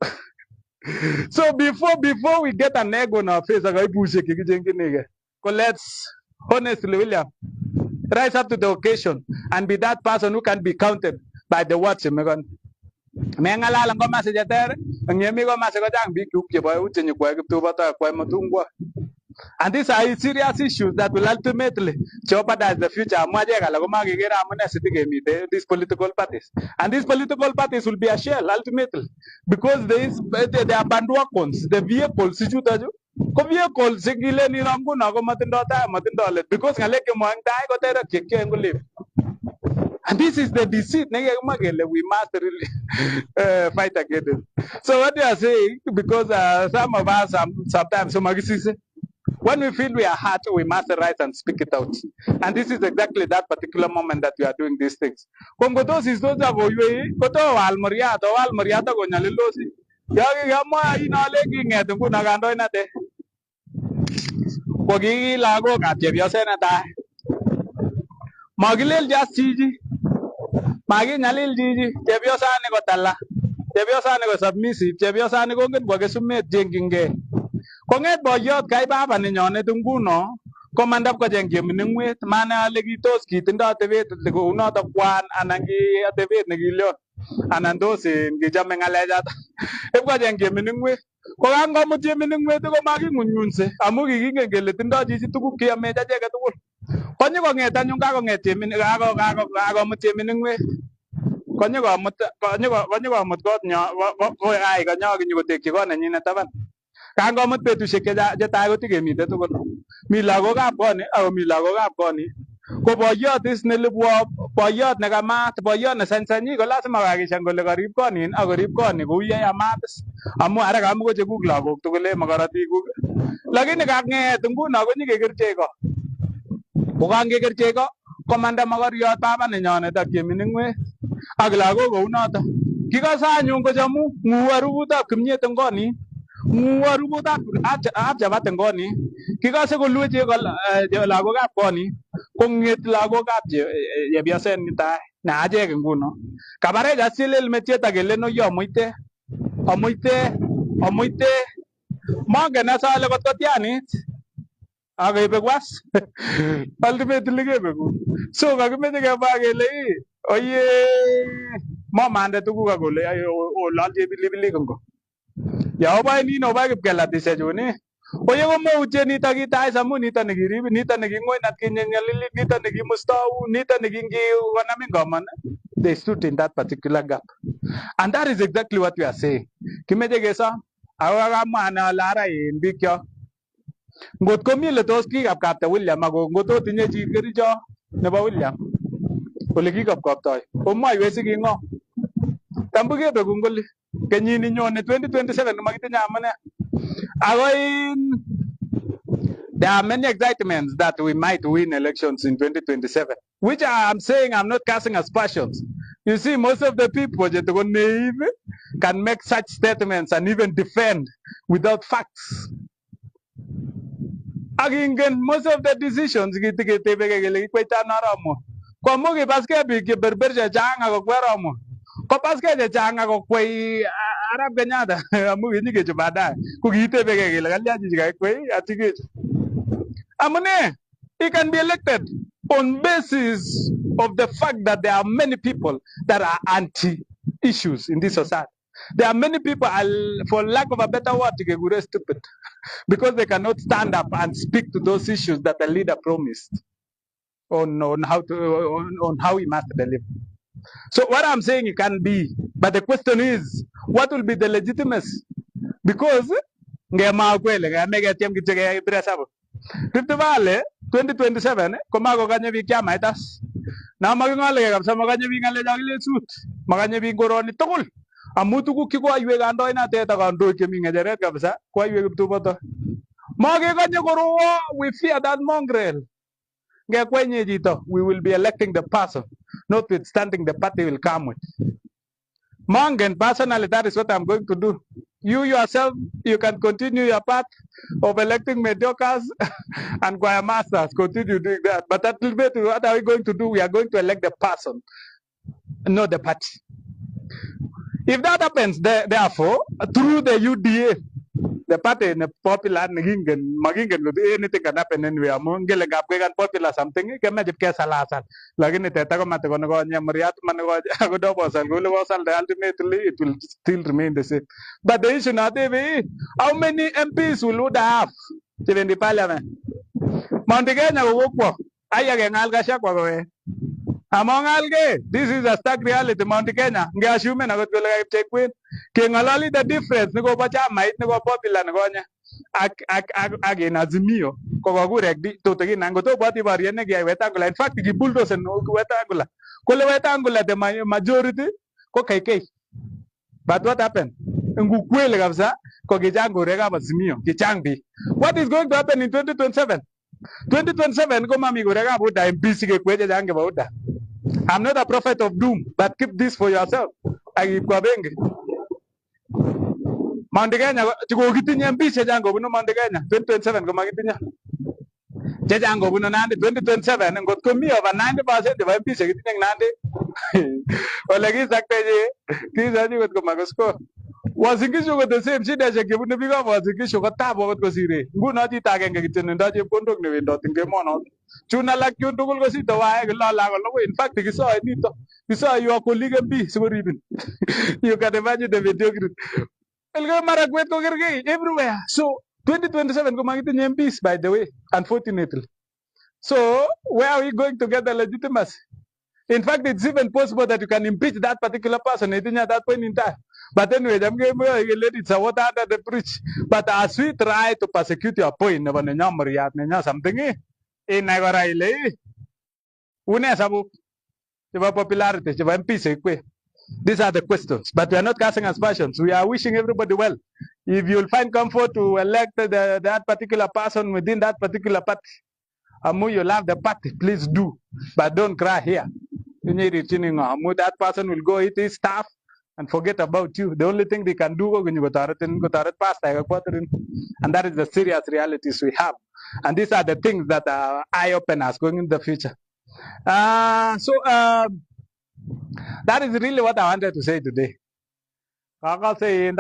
So before we get an egg on our face, let's honestly, William, rise up to the occasion and be that person who can be counted by the words. Mengala lang ko masajater, ang yemi ko masagajang big ke boy uchenye kwa kiptubata kwa matungwa. And these are serious issues that will ultimately jeopardize the future. These political parties. And these political parties will be a shell ultimately. Because they are bandwagons, the vehicles, vehicles, because and this is the deceit. We must really fight against it. So what they are saying, because some of us sometimes when we feel we are hurt, we must rise and speak it out. And this is exactly that particular moment that we are doing these things. Kongoto is those that go koto Almariata go nyalilosi. Yagi yama inalegi ngetungu nagando inate. Kogi lago katye biose na ta. Magilel just chichi. Maginyalil chichi. Chepyosani kotala. Chepyosani ko submissive. Chepyosani kongen kwa kesumet jengingei. Konget boyot kai baba nenyonet nguno komandap kocheng chemining'wet mane ale kitos kitindoi atebet kounoto kwan anan ki atebet nekilyon anan tos kichome ng'alechato ipkocheng chemining'wet ko kangomut chemining'wet ko making'unyng'unyse amu kikingen kele tindoi chichi tuguk cheyomech acheket tugul konyikong'et anyun kakomut chemining'wet konyikomut kot nyo koai konyo kinyokotekyi kot nenyinet taban kangomut betusiek chetai kotikemite tugul mi lagokab koni ako mi lagokab koni ko boyot is nelibwo boyot nekamat boyot nesansanyi ko lazima kokakishan kole karib konin akorib koni kou yeyamat amu ara kamukoche kuk lagok tugul makaratikuk lakini kang'et nguno konyikekerchei ko kokangekerchei ko komanda mokoriot baba nenyonet ak chemining'wet ak lagok kounoto kikose anyun kochamu ng'uu harufutab kimyet eng konin ng'uu harufutab chapat eng konin kikose kolue lagokab konin kong'et lagokab chepyoset netai ne achek nguno kabarech asilel metiet akelen oye amuite mongen as ale kot kotianit akeibe was ultimately kebeku so kakimeche kemwa kele oye momande tuguk akole ololche pilipilik ngo yaoboe nino oboe kipkelatishe chun oye komoutye nito kitai samu nito nekirib nito neking'oin atkinyalilit nito nekimustau nito nekingikonamin common they stood in that particular gap and that is exactly what we are saying kimeche kesom ako kakamwa ale ara en bikyok ngot komi letos kikap kapta William ako ngot otinye chi kericho nebo William ole kikopkoptoi omwoiwech siking'o tambu kebeku ngoli kenyini nyone 2027 makitinye amune ako there are many excitements that we might win elections in 2027 which I am saying I'm not casting aspersions. You see, most of the people naive can make such statements and even defend without facts. Again, most of the decisions komu kipaske biik cheberber chechang akokweromo kopaske chechang akokwei Arap Kenyatta amu kinyikechu baadaye kokitebekei kele kalya chichi kaikwei atikechu amune he can be elected on basis of the fact that there are many people that are anti issues in this society. There are many people, for lack of a better word, stupid because they cannot stand up and speak to those issues that the leader promised on how he must deliver. So what I'm saying it can be, but the question is, what will be the legitimacy? Because ngema kwele ngamege tiem kitege ibira sabo. Rift Valley 2027 komako kanye biik chamaitas. Na makingole kabisa makanye biik ngale jakile suit. Makanye biik koroni tugul. Amu tuguk kikoiwe kandoinatet ak kandoik chemi ngecheret kabisa koiwe kiptuboto. Makekanye korowo, we fear that mongrel. Ngekwenye chito, we will be electing the person, notwithstanding the party will come with. Mongen, personally, that is what I'm going to do. You yourself, you can continue your path of electing mediocres and choir masters, continue doing that. But ultimately, what are we going to do? We are going to elect the person, not the party. If that happens, therefore, through the UDA, the party in a popular anything can happen anyway. Among popular something, can make it salasal. Like in the ultimately it will still remain the same. But the issue now, how many MPs will would have in the parliament? Monteganya will work. Among alge, this is a stark reality. Mount Kenya, assume na got gola take win. Kengalali the difference. Nigo bacha might nigo popular nigonya. Again azimio. Kogagurek di to tegi nango to bati variane gya wetangula. In fact, the bulldozer no wetangula. Kole wetangula the majority ko KK. But what happened? Ngukwele kabisa ko kijango rega azimio kichangi. What is going to happen in 2027? 2027 ko mami gorega buda MPC ke kweje jange buda. I'm not a prophet of doom, but keep this for yourself. Agibkwabenge. Mount Kenya, chiko kitinya mbise jango buno Mount Kenya 2027 ko makitinya. chechang kobunu Nandi 2027 ngot komi over 90% chebo MP chekitinye Nandi ole kisaktechi kisachi kot komakosko Wasingishu ko the same shideshek chebune biikab Wasingishu ko tabu akot kosire nguno chito agenge kityo nendoi chepkondok newendoti eng emonoto chun alak chun tugul kosito wae kilole akolo in fact kisoe nito kisoe your colleague MP sikoribin you can imagine the mediocrity elke marakwet ko kergei everywhere so 2027 ko makitinye MPs by the way unfortunately so where are we going to get the legitimacy? In fact, it's even possible that you can impeach that particular person at that point in time. But anyway, it's a water under the bridge. But as we try to persecute your point, something in Nagaraile, popularity, these are the questions. But we are not casting aspersions. We are wishing everybody well. If you'll find comfort to elect that particular person within that particular party, you love the party, please do. But don't cry here. That person will go eat his stuff and forget about you. The only thing they can do is and that is the serious realities we have. And these are the things that are eye-openers going in the future. That is really what I wanted to say today. I'll say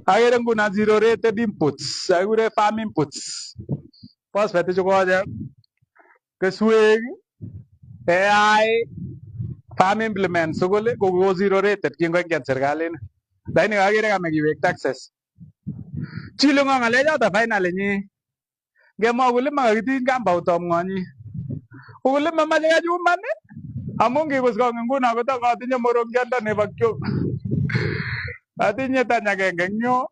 agere nguna zero rated inputs, agure farm inputs. Phosphate chokoje, keswek, AI, farm implements, so go zero rated, kingo get serikali. Dahini agere kama giwek taxes. Chilunga ngaleja ta finally ni. Gemo ulima kitin kamba utom ngani. Ulima majaga jumane. Amungi kusko nguna kota katinye morogenda ne bakyo. Atinye tanya genge nyo.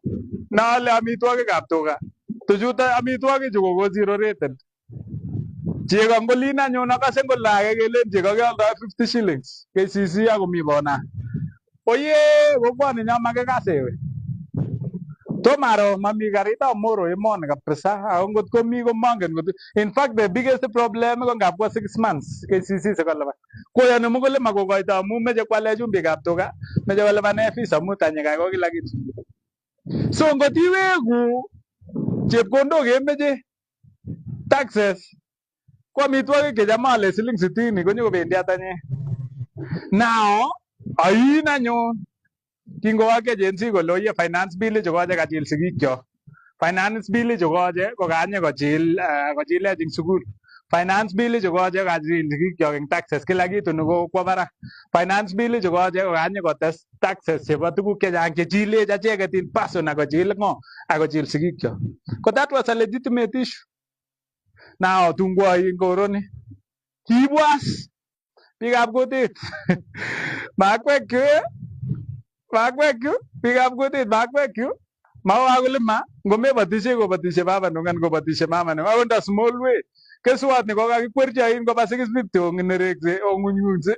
Na ale amitwogikab tuga. Tuchuta amitwogik chu ko zero rated. Chego ngolina nyo nakase ngolage kelen chego kealdo 50 shillings. KCC akomi bona. Oye, kokwane nyamake kase we. Tomaro mami garita moro emon kabisa. Ngot komi ko mangen. In fact, the biggest problem ko ngapwa 6 months KCC se kalaba. Koya no mugole makokoito amu meje kwale chumbikab tuga. Meje wale bane fisa mutanye ko kila kitu. So ngotiwegu chepkondok kemeche taxes kwa amitwogik chechamale siling 60 konyokobendi atanye. Now aina nyo kingowake agency kole oye finance bill chokoche kachil sigikyok. Finance bill chokoche kokanye kochil eng sukul. Finance bill chokoche kachil sigikyok eng taxes kila kitu nekokwo barak. Finance bill chokoche kokanye kotes taxes chebo tuguk chechang chechilech acheket in person akochil ngo akochil sigikyok. Ko that was a legitimate issue. Now tungwa in koroni kibwas biikab kutit makwekyu biikab kutit makwekyu mawa kulima ngomebatishe kobatishe baba nungan kobatishe mama nungan akot a small way keswot ni kokakikwerchi ain koba 650 onginerekse ongunyunse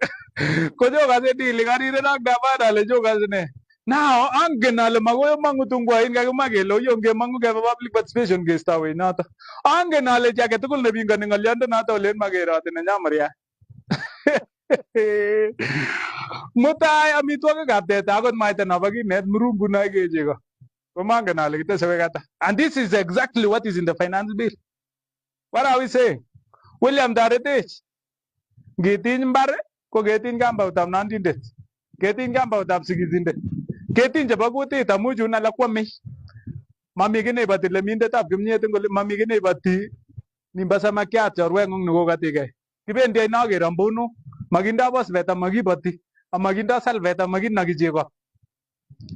kochokase dili kariren ak gavana ale chokase ne. Now angen ale makoi mangu tungwain kakimwa kele oyo ngemangu kebe public participation keistowech noto. Angen ale chi age tugul nepingani ng'oliondo noto olen makeroti nenyamuria. Mutai amitwogikab teta akot mwaita nabo kinet murungunoik chego. Komangen ale kitese kata. And this is exactly what is in the finance bill. What are we saying? William Taretech. Ngetiny mbar ko ketiny kambautab nandindet. Ketiny kambautab sigisindet. Ketiny chebo kutit amu chun alak kwamei. Mami ki neibati lemindetab kimnyet ngole mami ki neibati nimba samakiat chorweng'ung nekokatigei. Kibendi aino kerombunu. Makindo phosphate amakibati. Amakindo sulfate amakinoki chego.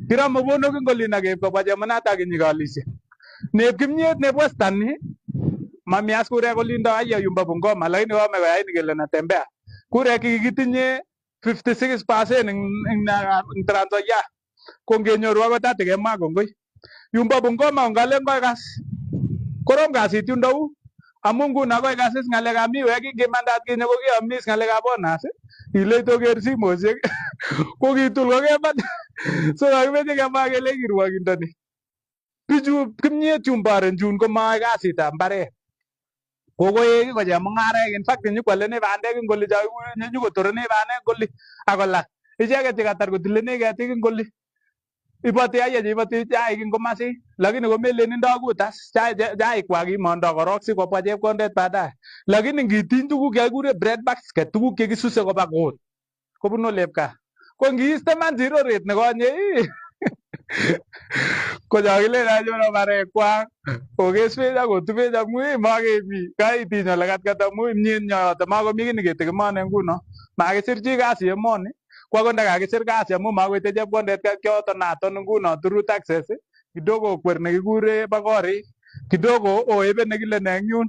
Kiromu bonok ngolin akeib kobwa chemanata kinyikalishe. Neb kimnyet neb western ni mami as kurek olindo aya yumba Bungoma lakini wame koyaini kele natembea. Kurek kikitinye 56% eng Trans Nzoia. Kongenyoru akot atikemwa kongoi. Yumba Bungoma ngalen koi kas. Korom kasit yundo u. Amu nguno koi kasis ng'alekab miwek kingemandat kinye kokiamis ng'alekab bonus. Ile toker simoshek kokitul kokebat. So kakimeche kemwa kele kirwokindoni. Bichu kimnyet chumbaren chun komae kasitab mbaret. Kokoek ko chemung'arek in fact nyikwalene bandek ngoli nyikotorone bandek ngoli akola Icheket chekatar kotilene ketik ing koli. Ibati aye ibati chaik ing komasi. Lakini komelen indoo kutas. Chaik kwak kimondoo korok sikobwa chepkondet baadaye. Lakini ngitiny tuguk chekikure bread basket, tuguk chekisuse koba kot kobunu olepkaa. Ko ngiiste man zero rate nekonye kochokilen anyun barekwak kokeswech akotubech amu makemi kaitiny ole katkat amu imyet nyoyote makomi kiy neketekemone nguno makisir chi kasi emoni ko akot ndakakisir kasi amu makoite chepkondet kyotonaton nguno through taxes kidogo okwer nekikure bo korik kidogo oebe nekile ne eng yun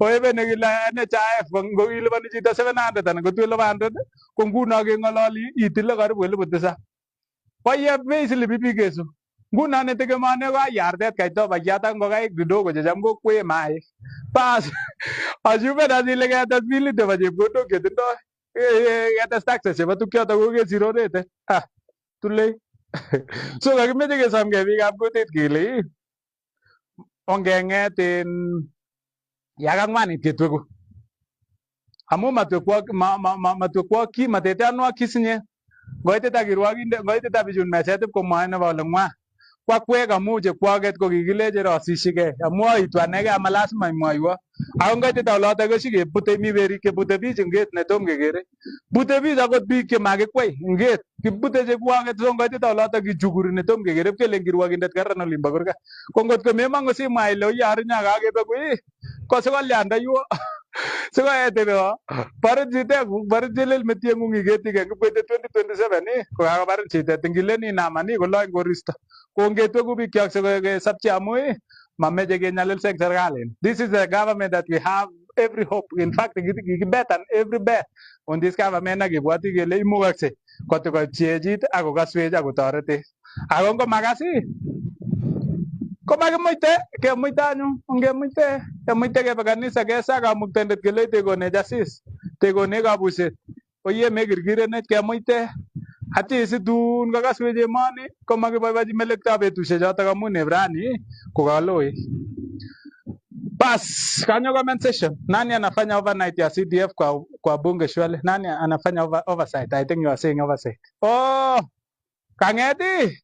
oebe nekile NHIF ngokiliponi chito 700 anan ko 1200 ko nguno keng'ololi itile karibu 7,000 koye beisilipi bikesu nguno netekemone ko ayartet kaito bakiat ak ngokaik kidogo checham kokwee maik bas ashumen as ile ketes bilit nebo chepkondok chetindoi ketes taxes chebo tukchoto kokesirorete tulei so kakimeche kesomkei biikab kutit kele ongeng'et in yakang'wanit ketweku amu matwekwok ki mateteanwok kisinye ngoitit kirwokindet ngoitit bichun meset ipkomwoe nebo ole ng'wa kwakwek amu chekwoket ko kikileche rosishigei amu aitu anegei ama lazima imwoiwo ako ngoitit oloto koshikebute mi berik chebute bich eng get netom kekere bute bich akot biik chemakikwei eng get kibute chekwoket so ngoitit oloto kichukuri netom kekere pkelen kirwokindet karan olimbo kurgat ko ngotko memong'u simwa ile oye arinye kakebeku ko sikolyanda yuo sikoeteno barin chiteng'ung barin chelel metieng'ung iketige kibwete 2027 kokakobarin chitet ngileni inaman kolony koristo ko ngetweku bikyok sikesopche amu mameche kenyalilse eng serikalit. This is a government that we have every hope. In fact, kikibetan every bet on this government akibwoti kele imukaksei kotikochechit akokaswech akotoretech. Ako ngomakas komakimuite kemuite anyun ongemuite kemuite kebe kanisa kesa kamuktendet kele tekonech asis tekonech kabuset oye mekirkirenech kemuite ati situn kakaswech emoni komakiboibochi melekto betusiek chotok amu rani kokaloi. Bas kanyo comment section. Nani anafanya overnight ya CDF kwa bunge shwale? Nani anafanya oversight? I think you are saying oversight. Oh, kangeti.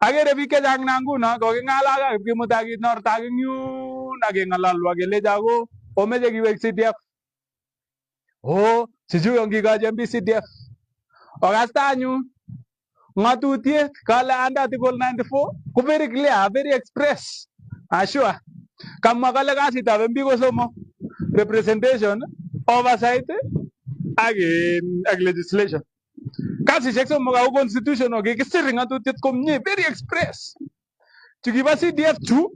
Agere biik chechang na nguno koking'alal ak Kipkimut Nortag eng yun akeng'ololwo kelecho ako omeche kiwek CDF. Sijui ongikochi MB CDF. Okasta anyun ng'atutiet kale under article 94 ko very clear, very express. Sure. Kamwa kale kasitab MB ko somok. Representation, oversight ak legislation. Kasisiek somok ako constitution kikisir ng'atutiet komie very express. Chukibo CDF chu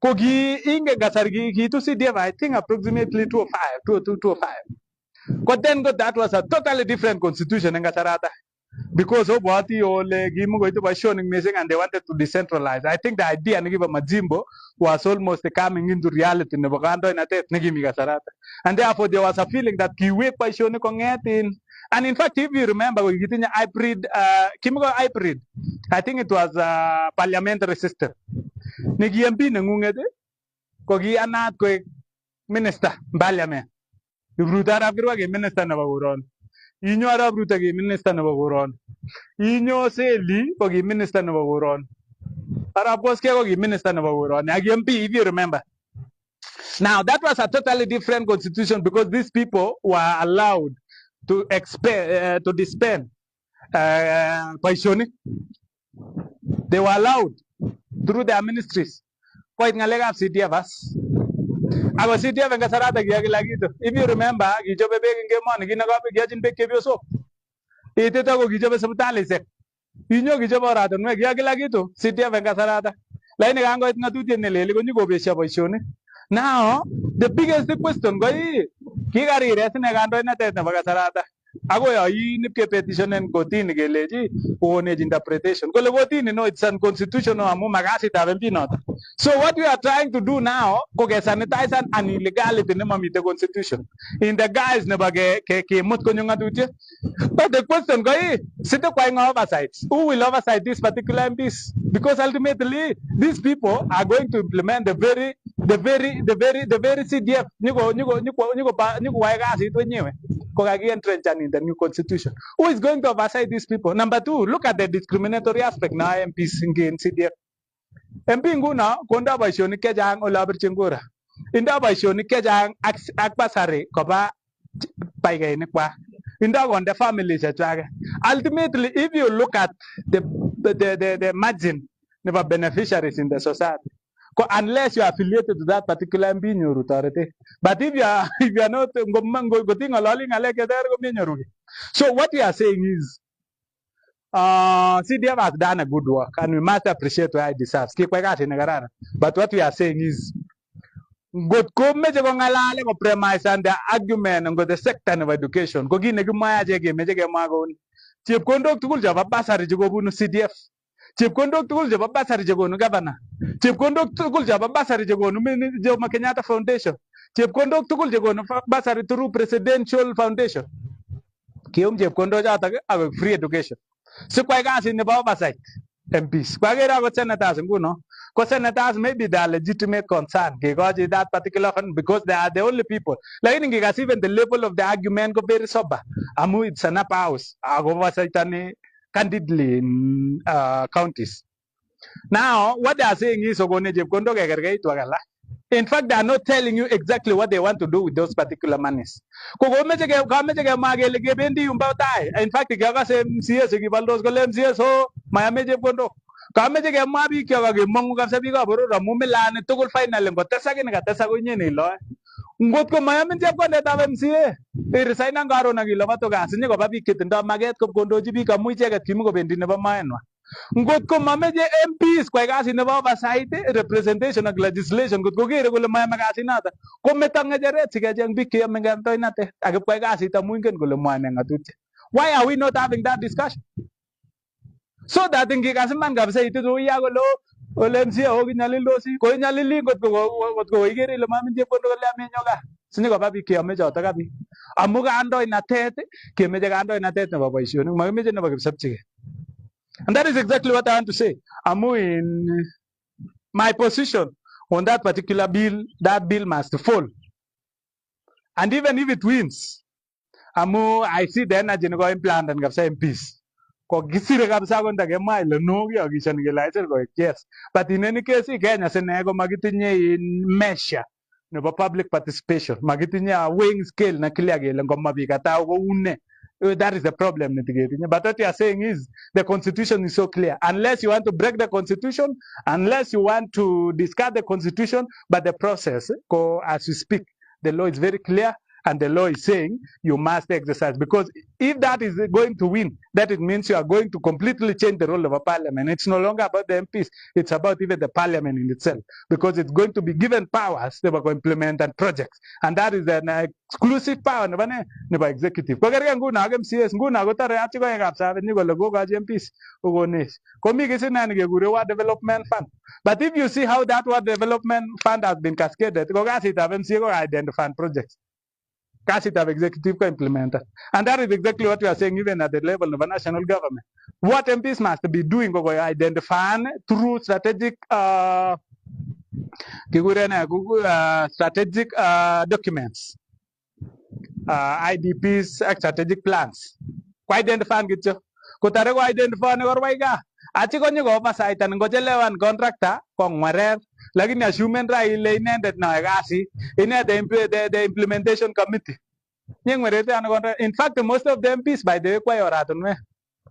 ko ki ingen kasar kiitu CDF I think approximately 205. But then that was a totally different constitution eng kasarata because obwoti ole kimukoitu boisionik missing and they wanted to decentralize. I think the idea nekibo Majimbo was almost coming into reality nebo kandoinatet nekimi kasarata. And therefore there was a feeling that kiwek boisionik kong'etin. And in fact, if you remember, we kitinye hybrid, hybrid. I think it was a parliamentary system. Niki MP neng'ung'et ko kiyanat koek minister parliament. Ruto arap Kirwa ki minister nebo koron. Inyo arap Ruto ki minister nebo koron. Inyo Seli ko ki minister nebo koron. Arap Koskei ko ki minister nebo koron. Ak MP, if you remember. Now that was a totally different constitution because these people were allowed to disband boisionik. They were allowed through their ministries. Koit ng'alekab CDF as. Ako CDF eng kasarata kiya kila kitu. If you remember, kichobe beek eng kemoni kinaka beek kiyachin beek chepyosok. Itito ko kichobe sipitalishek. Inyo kichobe oratinwek kiya kila kitu CDF eng kasarata. Lakini kangoit ng'atutiet nelel konyikobesio boisionik. Now, the biggest question ko kikarire sine kandoinatet nebo kasarata. Ako yoyin ipkepetitionen kotini kelechi kokonech interpretation. Kole kotini no, it's unconstitutional amu makasitab MP noto. So what we are trying to do now ko kesanitize an illegality nemamite constitution in the guise nebo kemut konyo ng'atutiet. But the question ko site kwa ingo oversight. Who will oversight these particular MPs? Because ultimately these people are going to implement the very CDF. Nyiko wae kasit wenyewe. entrench in the new constitution. Who is going to oversight these people? Number two, look at the discriminatory aspect now MPs in CDF. MP nguna konda boisionik chechang olabirchin kura. Inda boisionik chechang ak basari koba paigainik kwa. Inda konda families chechwake. Ultimately, if you look at the margin of beneficiaries in the society, unless you are affiliated to that particular MP authority. But if you are not, so what we are saying is, CDF has done a good work, and we must appreciate where it deserves. But what we are saying is, good premise and the argument and the sector of education. CDF. Chepkondok tugul jaba basari jagonu governor. Chepkondok tugul jaba basari jagonu Jomo Kenyatta Foundation. Chepkondok tugul jagonu basari through Presidential Foundation. Kiyum chepkondok jata ag free education. So kwa kasi ne ba oversight MPs. Kwa gera ko senators nguno. Ko senators maybe they are legitimate concern because that particular fund because they are the only people. Like in even the level of the argument go very sober. Amu it's an upper house. Ag oversight ani candidly in counties. Now, what they are saying is, in fact, they are not telling you exactly what they want to do with those particular monies. In fact, ngot ko mayamin chepkondet ab MCA resign ang karo nagilo ba to gas nyo ba bikit ndo maget ko kondoji bi kamu icheget kimu ko bendi nebo maenwa ngot ko mameje MPs kwa kasi nebo oversight representation of legislation ngot ko gere kole mayam kasi nata ko metang ngejeret sigejeng bik yam nganto inate age kwa kasi ta muingen kole mwane ngatutye. Why are we not having that discussion? So that ngi kasi man gabse itu do ya golo ole MCA hogi nyalilosi ko nyalili ngot ko igere le mamin chepkondo kole amenyoga sinyo ko babi kiame jota gabi amuga ando inatet kemeje ando inatet nebo boisionik makimeje nebo kipsabchige. And that is exactly what I want to say. Amu in my position on that particular bill, that bill must fall. And even if it wins, Amu, I see the energy going plant and gonna say peace. Yes. But in any case, Kenya senego magitinye in measure no public participation. Magitinye a weighing scale na clear gele ngoma bikata une. That is the problem. But what you are saying is the constitution is so clear. Unless you want to break the constitution, unless you want to discard the constitution, but the process, as we speak, the law is very clear. And the law is saying you must exercise. Because if that is going to win, that it means you are going to completely change the role of a parliament. It's no longer about the MPs. It's about even the parliament in itself. Because it's going to be given powers they will implement and projects. And that is an exclusive power never executive. MPs. Development fund. But if you see how that what development fund has been cascaded, identify projects. It have executive implemented. And that is exactly what we are saying even at the level of a national government. What MPs must be doing identifying through strategic documents, IDPs, strategic plans. Identifying it. Kutare identify ne Achi konyo go oversight and ngojelewan contractor kong marer lakini assuming ra ile inendet na kasi ine the implementation committee nyeng merete an contract. In fact most of the MPs by the way kwa yoratunwe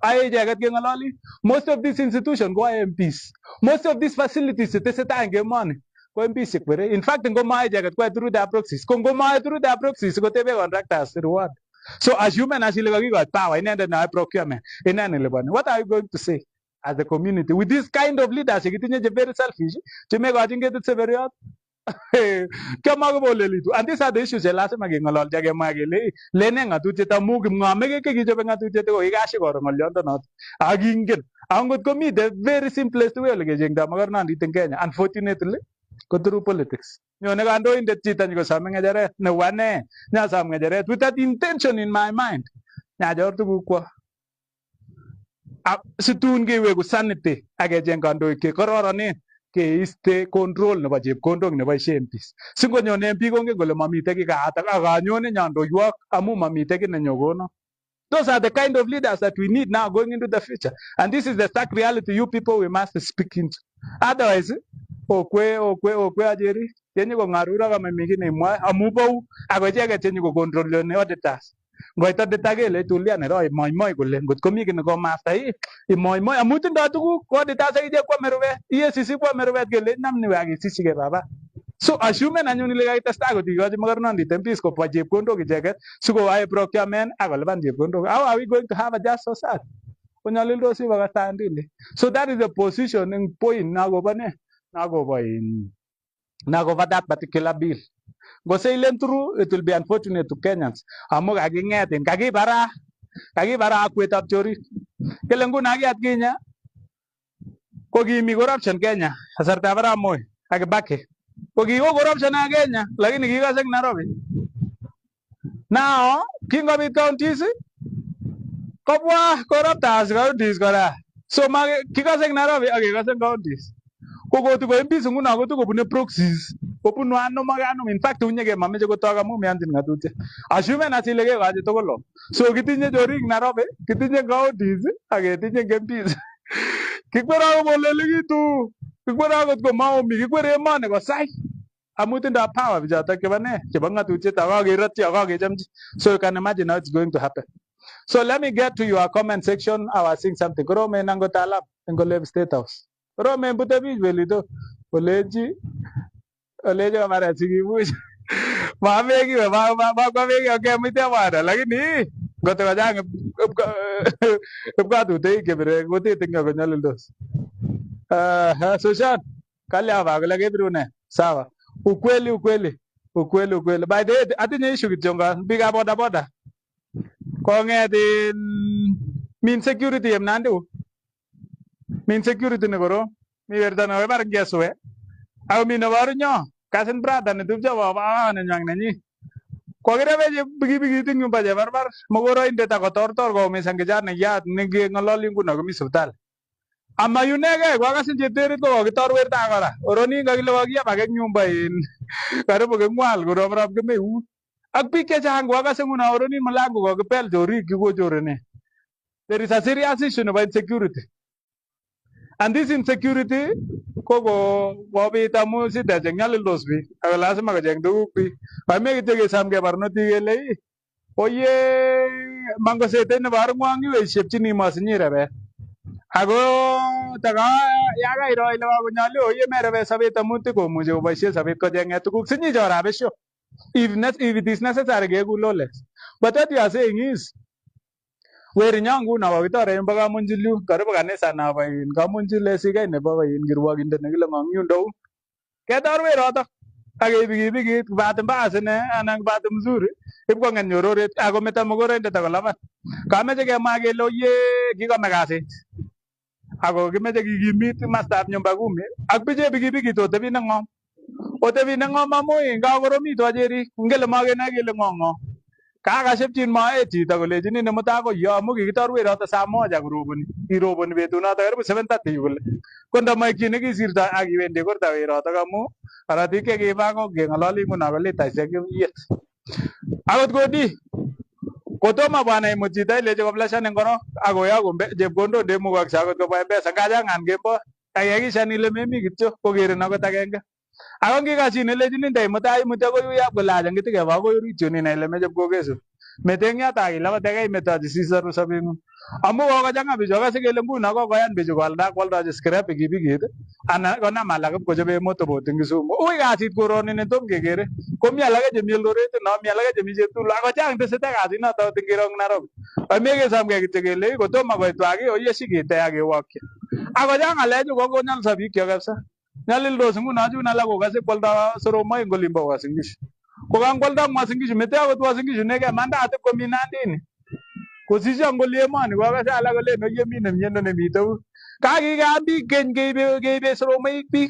ay jagat ke ngalali most of these institutions go MPs most of these facilities teseta ngemani ko MPs kwere. In fact ngoma ay jagat kwa through the proxies ko ngoma through the proxies ko tebe contractors reward. So assuming as ile got power inendet na procurement inenele bani what are you going to say as a community with this kind of leadership? It is very selfish to make what get it very hard. And these are the issues last time again alol jage magele lenenga tuteta mug ngamege ke gijo benga tuteta ko igashi goro ngolyondo not agingen angot ko mi the very simplest way lege jengda magar nandi in Kenya unfortunately go through politics you know gando in the chita ngo samenge jare ne wane nya samenge jare with that intention in my mind nya jor tu ko situn ge we go sanity age jengando ke kororonen keiste control nebo chepkondok neboishe MPs. Singonyon MP kongen kole mamite ki kaatak akanyone nyandoywok amu mamite ki nenyokono. Those are the kind of leaders that we need now going into the future. And this is the stark reality you people we must speak into. Otherwise, okwe ajeri, yenye ko ngarura kama mingine imwa, amubau, ako icheket yenye ko control ni auditors. Ngoito detagele tulia ne roi moi kule, ngot komi kine ko master hii, moi amuti ndo tuku, ko auditors ije kwa meruwe, iye sisi kwa meruwe kele, namni wagi sisi ke baba. So assume na nyuni lega itasta ko tiga magarnon di tempis ko pa chepkondok icheket siko wae procurement ako lipan chepkondok. How are we going to have a just society? Konyalildosi bakastandili. So that is the position in point nagoba that particular bill. Go say through, it will be unfortunate to Kenyans. Amo kagingetin kagibara akwet ab chorit. Kelengu nagi at Kenya ko gimi corruption Kenya asarta bara moy akibaki. Ko corruption na Kenya lakini kikasek Nairobi. Now kingobit counties kopwa corruptors counties kora. So kikasek Nairobi ak kikasek counties. Kokotu ko MPs nguno kotu kobune proxies. Kopunu ano magano in fact unyege mameche kotoka mu miantin ngatute. Assume na silege kaje tokolo. So kitinye jorik Nairobi, kitinye counties ak kitinye MPs. Kikwera ko bolelekitu. Kikwera ko maomi, kikwera emane ko sai. Amutin da power vijata kebane, kebanga tuche tawa gerati aga jamji. So you can imagine how it's going to happen. So let me get to your comment section. I was saying something. Rome nango talab ngo live state house. Rome mbute bij velito. Oleji mara sigi buj. Mamegi ma kwa megi okay mite mara lakini gote wajang ubgadu te kebere gote tinga konyalildos. Sushan kali avagala kebrune sawa. Ukweli. By the way, atinye issue kityonga biga boda. Kong'etin min security emnandu. Min security ne koro. Mi werta na webar ngeswe. Au mi nawaru nyo. Kasen brada ne tupja baba ne nyang nenyi. Kogire beje bigi tingu baje barbar. Mogoro inde ta kotor ko mi sangejar ne yat ne ngololi nguna ko mi hospital. Ama yunege kwa kasen jeteri ko kitor werta kora. Oroni ngagile wagia bagek nyumba in. Karibu kengwal ko rab ke meu. Ak biik chechang ko akase nguna oroni malango ko kipel jorik ko chorene. There is a serious issue about insecurity. And this insecurity ko bobit amu sita jeng nyalildos bi. Ak lazima ka jeng duguk bi. Pame kitege samge barnoti gele. Oye mango sete ne bar ngwangi we shepchini masinyire be. Ako taga yaga iro ile wa kunyali oye merebe sabet amuti ko muje obashe sabet ko jeng etukuk sinyi jora besho. If it is necessary, lawless. But what you are saying is, where in young Guna, Vitara, and Bagamunjilu, Karabaganesa, Nava, in Gamunjil, Siga, never in Girwag in the Nilam, you know. Get our way, Rota. I gave it, Batam Basan and Batam Zuri. If one and your road, Agometa Mogore and the Tagalama. Kamaja Magelo, ye, Gigamagasi. I go give me the master of Nyambagumi. Akbija bigi to the Vinamom. Otevi nango mamoy ngawro mi to ajeri ngele mage na gele ngongo kaga septin ma eti to le jini ne mata ko yo mo ki tor we rata samo ja grubuni irobuni betuna ta erbu 7:30 gole konda mai kine ki sirta agi wende korta we rata kamu arati ke ge ba ko ge ngalali mo na gole ta se ke yet agot godi kotoma bana imujita ile je koblasha ngono ago ya gombe je gondo de mo gak sagot ko ba be sakaja ngan gembo ayagi shani le memi kityo ko gere na ko tagenga Ako kasi nile jini ndai mutai ko ya bula jang gitu ba ko yuri juni na ile meje ko kesu metengya ta ila batega meta sisar sabin amu ko janga bijo ka sige lembu na ko yan bijo walda kwalda je scrap gibi gitu ana ko na malaga ko je be moto boting su o kasi ko roni ne tom gegere ko mi alaga je mil dore te na mi alaga je mi je tu la ko jang te seta kasi na ta tingirong na ro amege sam ge gitu le ko to ma ko to age o yesi ge ta age wakya ako janga le jo ko nyal sabi kya kapsa Nalil do sungu naju nala ko kasi polda soro mai ngolimba wa singish. Ko gang polda ma singish mete ago to singish nega manda ate ko minandini. Ko sija ngolie mani wa kasi ala gole no yemi ne miendo ne mito. Ka gi ga bi gen gebe soro mai bi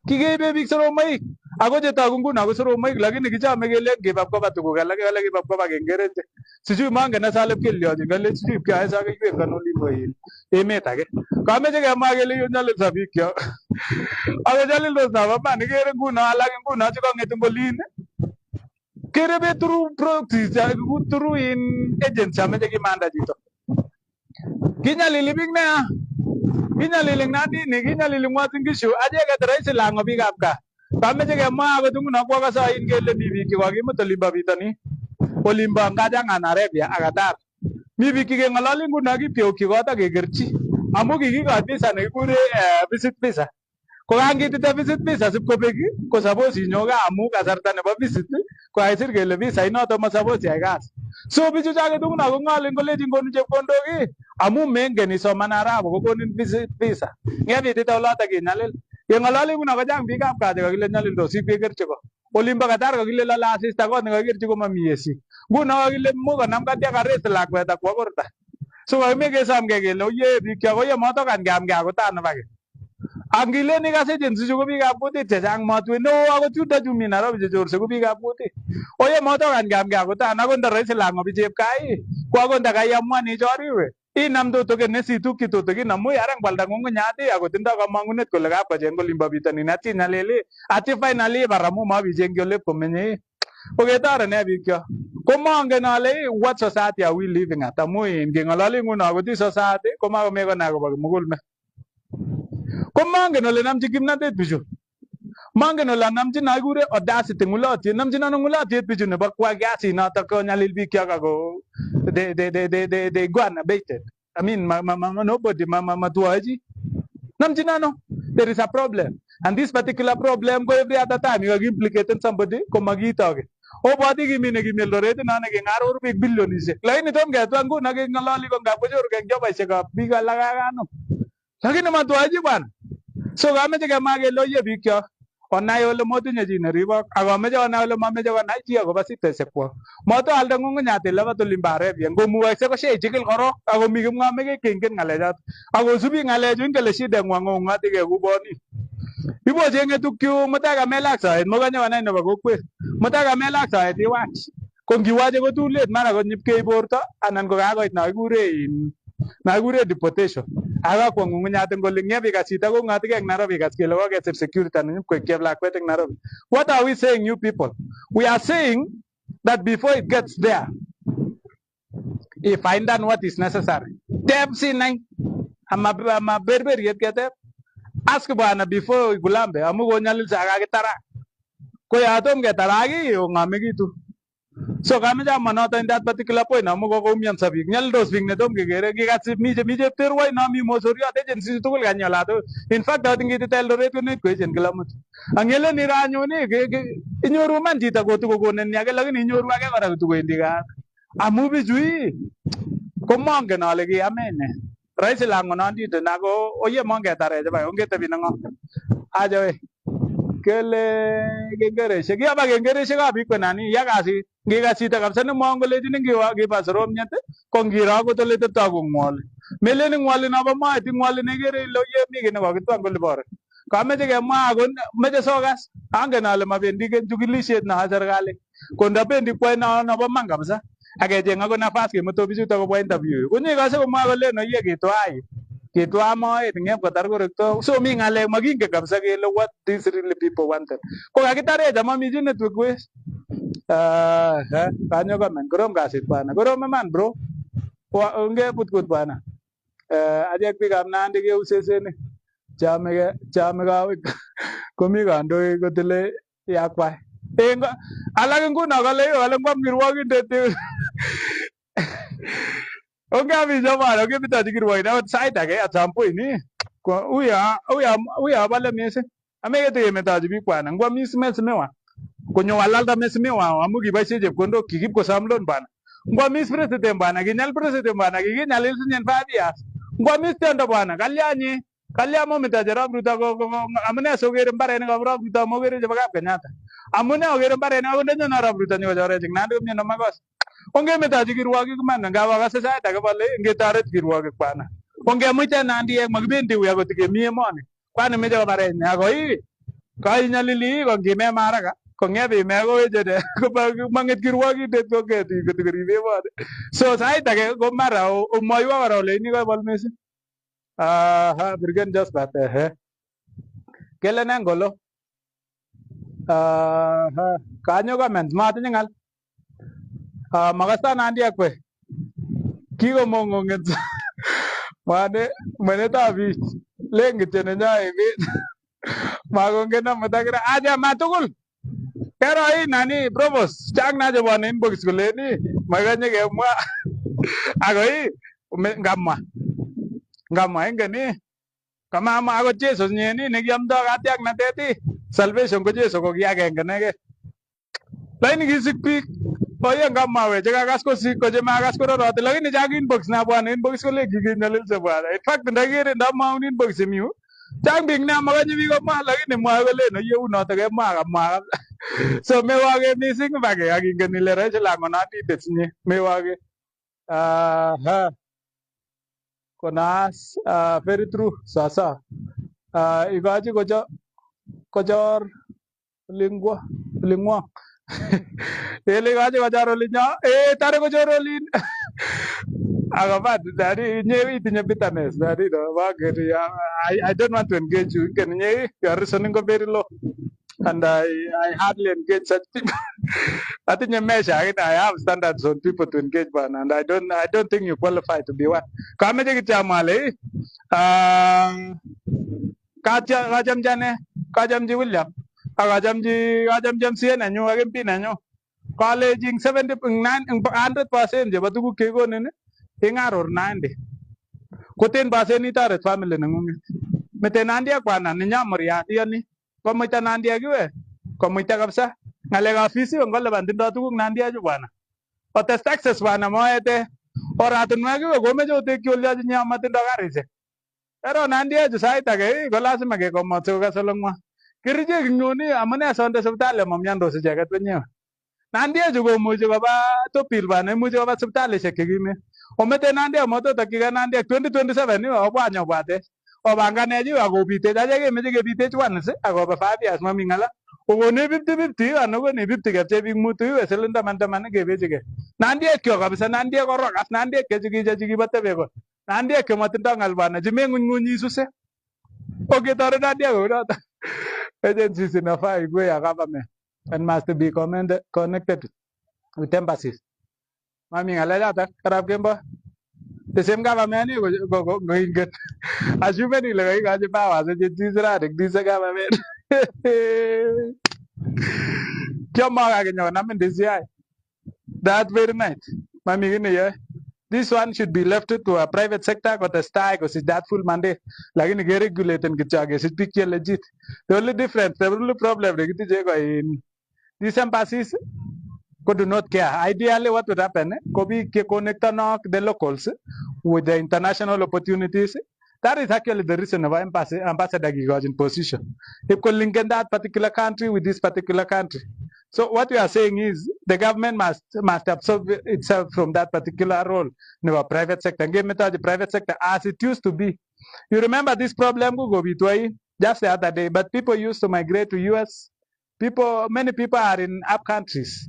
ki gebe bi soro mai. Ago je ta gungu na go soro mai lagi ni kicha megele ge bab ko batu ko gala ge bab ko ba gengere. Siju manga na salep ke lyo gale siju kya sa ge kanoli boy. E meta ge. Kameche kemwa kele yu nyalilso biik kyok. Ako nyalildos nabo man ikere nguno alak nguno chekang'et eng olin kerebe through proxies through in agents ameche kimanda chito. Kinyalili biik nea. Kinyalili Nandini, kinyalili Uasin Gishu, acheket rahisi lang'o biikab gaa. Kameche kemwa akot nguno kwakasain kele mi biik chekakimut olimbo bitonin. Olimbo Ngajang'a na Arabia ak Qatar. Mi biik chekeng'ololi nguno kipkeokchi kot akekerchi. Amu kikikoch visa nekikure visit visa. Ko kangitite visit visa sipkobek ko suppose inyo gaa amu kasarta nebo visit ko kakisir kele visa inoto ma suppose yai kasi. So bichu chaket nguno kong'olin kolechin konu chepkondok amu mengen isoman arap kokonin visit visa. Ngepitite oloto kinyalil. Keng'ololi nguno kochang biikab gaa chekakile nyalildos ipkekerchi ko. Olimbo Qatar kakile lale asista kot nekakikerchi komami AC. Nguno kakile much konam katia karesi lakwet akwo kurta. So kakime kesamgei kele oye biik kyok oye motokan keamgei akot anabake. Angilen ikas agency chu ko biikab kutit chechang matwin neo akot yuto chu mi Nairobi chechorse ko biikab kutit. Oye motokan keamgei akot akot nda rahisi lang'o bichep kai ko akot nda kaiamuan ichoriwe. Inam tutukin isitukchi tutukin amu arang kwalda ng'ung'unyat akot tindoi kamang'unet kole kapkocheng olimbo bitonin atya nyalili atya finally ibar amu mabichengchi ole ipkomenye. Oketore ne biik kyok. Ko mongen ale what society are we living at amu ngeng'ololi nguno akot society komakomekonai akobo kimugulmet. Ko mangen ole namchi kimnatet bichu. Mangen ole namchin akure audacity ng'ulotyet. Namchin ano ng'ulotyet bichu nebo kwai kasi notok konyalil biik kyok ako they go unabated. I mean nobody matwoe chi. Namchin ano? There is a problem. And this particular problem ko every other time you are implicating somebody ko makitoke. Obwoti kimi nekimi Eldoret nane keng'aror biik bilionishek. Lakini tom ketwa nguno keng'ololi ko ngap kochor keng jobaishekab biik alak akano. Lakini matwoe chi bwana. So kameche kemwa kele oye biik kyok onai ole motinye chi neribok akomeche onai ole mameche konai chi akobo siteshek kwok. Motoalde ng'ung'unyat ilabat olimbo Arabia ngomukoksei ko sheichikil korok akomi kipng'omeke kengen ng'alechoto akosubi ng'alechu ingele shideng'wong ng'ong'otige kuboni. Ibochenge tukyu mutai kamelak soet mokonye konai nebo kokwet. Mutai kamelak soet iwach. Ko ngiwache ko too late mara konyipkei borto anan ko kakoit nakikure deportation. Akakwo ng'ung'unyat eng oli ngepikas chito kong'otige eng Nairobi ikas kele kokesir security anan nyipkoek cheplakwet eng Nairobi. What are we saying you people? We are saying that before it gets there, if I done what is necessary. Tep sinai. Ama berberiet ketep. Ask bwana before ikulambe amu konyalilsa akakitarak. Ko yatom ketaraki ong'amekitu. So kameche amanoto in that particular point amu kokoumianso biik. Nyalildos biik netom kekere kikas mi chepterwoi no mi mosoriot agency tugul kanyolat. In fact aot ngitite Eldoret konekit koechen kila mtu. Angelen iro anyun inyoru man chito kotukokonen age lakini inyoru age kora kotukowendi gaa. Amu bichu komongen ale kiamen ne. Rahisi lang'o nondite nako oye mongetare cheba ongetebi neng'o. Aja we. Kele kengereshek yaba kengereshekab biik kwenani ya kasit ngikas chito kabisa nemwon kolechin ngipas romiet ko ngiro akot ole teptoi kong'woli melen ng'woli nobo moet ng'woli nekere ile oye mi kiy nekokitwang kole bore kameche kemwa ako meche sokas angen ale mabendi chukilisiet no serikali ko ndabendi kwai nobo man kabisa akecheng akot nafas kemuto bichuto kobwa interview konyikase komwa kolen oye kitwa moet ngep kotar korekto so mi ng'alek makingen kabisa kele what these really people wanted ko kakitarech amami chi netwekwes kanyo komen korom kasit bwana korom iman bro ongeputkut bwana achek biikab Nandi keusesenik chame kawek komi kandoik kotile yakwai alak nguno kale ngwam kirwokindet ongeamisho bwana ongemitochi kirwokindet sait age at some point uyo bale mising amekete kemetochi biik bwana ngwamis mesimiwa konyo walalda mesimiwa amu kiboisie chepkondok kikip kosom loan bwana ngwamis president bwana kinyal president bwana kikinyalil sinyen 5 years ngwamis tendo bwana kalya momitache Arap Ruto amune sokere mbarenik ab Arap Ruto mokere chebo kap Kenyatta amune okere mbarenik akot ndenyo Arap Ruto nyokochorech eng Nandi komyeno makos ongemetochi kirwokik iman ngap akase sait age bole ngetoret kirwokik bwana ongemuite Nandi makibendi ui akot kemi emoni kwani meche kobaret ne ako kainyalili ko ngime maraka kong'ep ime kowechene komang'et kirwokindet koketi kotikoribe emoni so sait age ko mara omwoiwo kora ole ini koibol mising Birgen just that kele nengolo kanyo comment matinye ngal makasta nandi akwe kiko mongonget mane meneta bich lengi tene nya ebi magongen na matagira aja matukul pero hii nani provos chang na jabon inbox kule ni maganye Ngemwa ako hii ngamma ingeni kama ama ako Jesu nyeni nekiamdo katiak na teti salvation ko Jesu ko kiagenge neke lakini kisik biik oye ngamma we chekakas kosik ko chemakas kororoti lakini chang inbox na bwana inbox kole kikinyalilse bwana in fact ndakere ndamaun inbox yu chang biik nea makanye biik komwa lakini mwae kolen yeuu noto kemwa kamwa so mewake missing bake akingen ile raisi langonandit tinye mewake konaas very true sasa ikochi kochor olingwong ele ikochi kochor olinyo tare kochor olin akabat dadi inye itinye bitterness dadi no bakeri I don't want to engage you ken inye your reasoning go very low and I hardly engage such people. I think you measure it. I have standards on people to engage one, and I don't think you qualify to be one. Kami jadi jamale, kajam jane, kajam ji William, kajam jam sian anyo, agam pin anyo. College 100% je batu kego nene, ingar or 90. Koten base ni taret family nengungi. Meten andia kwa na ninya moria dia ni. Kwa mwita nandia kiwe, kwa mwita kabisa. Ngalega ofisi ngole bandindo tukuk nandia ju bwana. Otes taxes bwana moete. Oratunwa kiwe gomejo utekiolya jinya matindo garise. Pero nandia ju saita ke ko lazima ke komotso kasolongwa. Kirije ngoni amane sonde hospitali mamyando sijagat wenyewe. Nandia ju gomuji baba topil bwana muji baba hospitali shekigime. Omete nandia moto takika nandia 2027 ni obwanyo bwate. Obanganeji akobite jaje meje ke bite chwan se akoba 5 years mami ngala ogone 50 anogo ni 50 kapche big mutu weselenda mantamane ke beje ke nandie kyo kabisa nandie ko rogas nandie ke jigi bate bego nandie ke matindo ngal bana jime ngunyi suse oke tore nandie go not agencies in a fight way a government and must be connected with embassies mami ngala jata karab kemba the same government go inget assuming like I got power so this right this government Kyomaga kenyo namin this year that very night mami gini ye this one should be left to a private sector got a style because it's that full mandate like in get regulated and get it's picture legit the only difference the only problem in these embassies could do not care. Ideally, what would happen? Could be connect the locals with the international opportunities. That is actually the reason why ambassador got in position. He could link in that particular country with this particular country. So what we are saying is the government must absorb itself from that particular role in our private sector. Give me the private sector as it used to be. You remember this problem go just the other day, but people used to migrate to US. Many people are in up countries.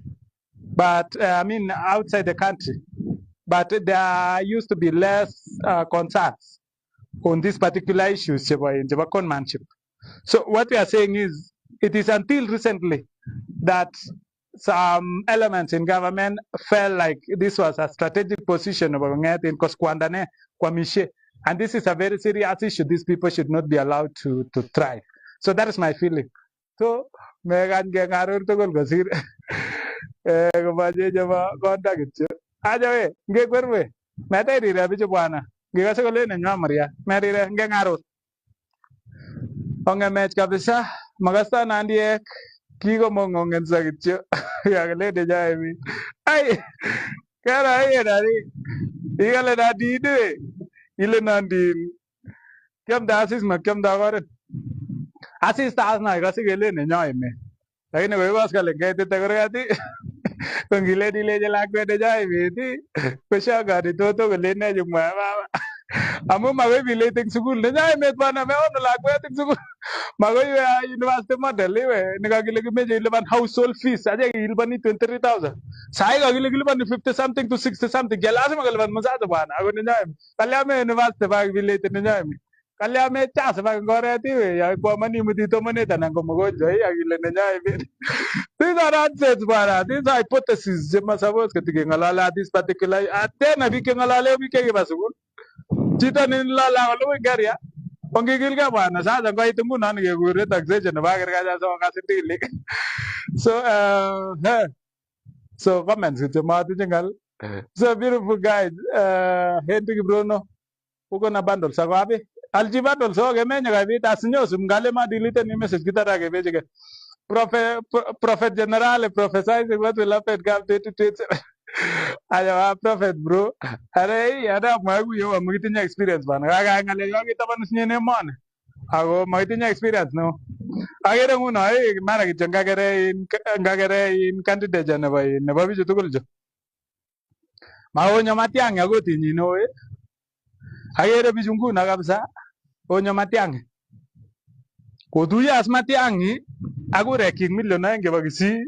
But I mean outside the country. But there used to be less concerns on these particular issues in the conmanship. So what we are saying is, it is until recently that some elements in government felt like this was a strategic position of in Koskwandane, Kwamishe. And this is a very serious issue. These people should not be allowed to thrive. So that is my feeling. So, Megan Gangarur to Golgosir. Kebaje jama kontak kityo. Aja we, nge kwerwe. Mete rire bichu bwana. Ngikase kole nenywa Maria. Merire nge ngarut. Ongemech kabisa. Makasta nandiek. Kiko mongongensa kityo. Yakale deja emi. Ay. Kara iye nari. Ikale nandi ide. Ile nandi. Kiam da asis ma kiam da koren. Asis taas na ikasi kele nenywa emi. Lakini kwa hivyo askale ngete tegorgati. Kung gile dile je lakwe de jai beti. Kusha gari toto kule ne jumwa mama. Amu magoi bilet eng sukul nenyo emet bwana meono lakwet eng sukul. Magoi university model iwe nekakile kimeche ilipan household fees aje ilipani 23,000. Sai kakile kilipani 50 something to 60 something. Ya lazima kalipan mzazi bwana. Ako nenyo emi. Kalya me university bag bilet nenyo emi. Kalya me chas bag ngoret iwe ya kwa mani mutito maneta na ngomogonjwa akile nenyo emi. These are nonsense bwana. These are hypotheses. Jema suppose ketike ngalala this particular. Atena bike ngalale bike kiba sukul. Chito ni lala kalo garia. Pangigil bwana. Sasa ngoit nguno nikekure taxation nebo agriculture so kasitili. So comments kityo matinye ngal. So beautiful guys. Henry Bruno. Uko na bundles ako api. Alji bundles so kemenye kabit asinyosu mngale ma delete ni message kitara kebeje. Prophet General, Professor what will happen come 2027. Ayo prophet bro. Are ada magu yo amitinya experience bana. Kaga ngale yo kita banus nyene mon. Ako magitinya experience no. Agere nguno mara kityo ngagere in candidate jana bai ne babi jo tugul jo. Maonyo matiang ako tinyi no Agere bijungu na kabisa. Onyo matiang. Kotuya as matiangi aku reking million aeng chebo Kisii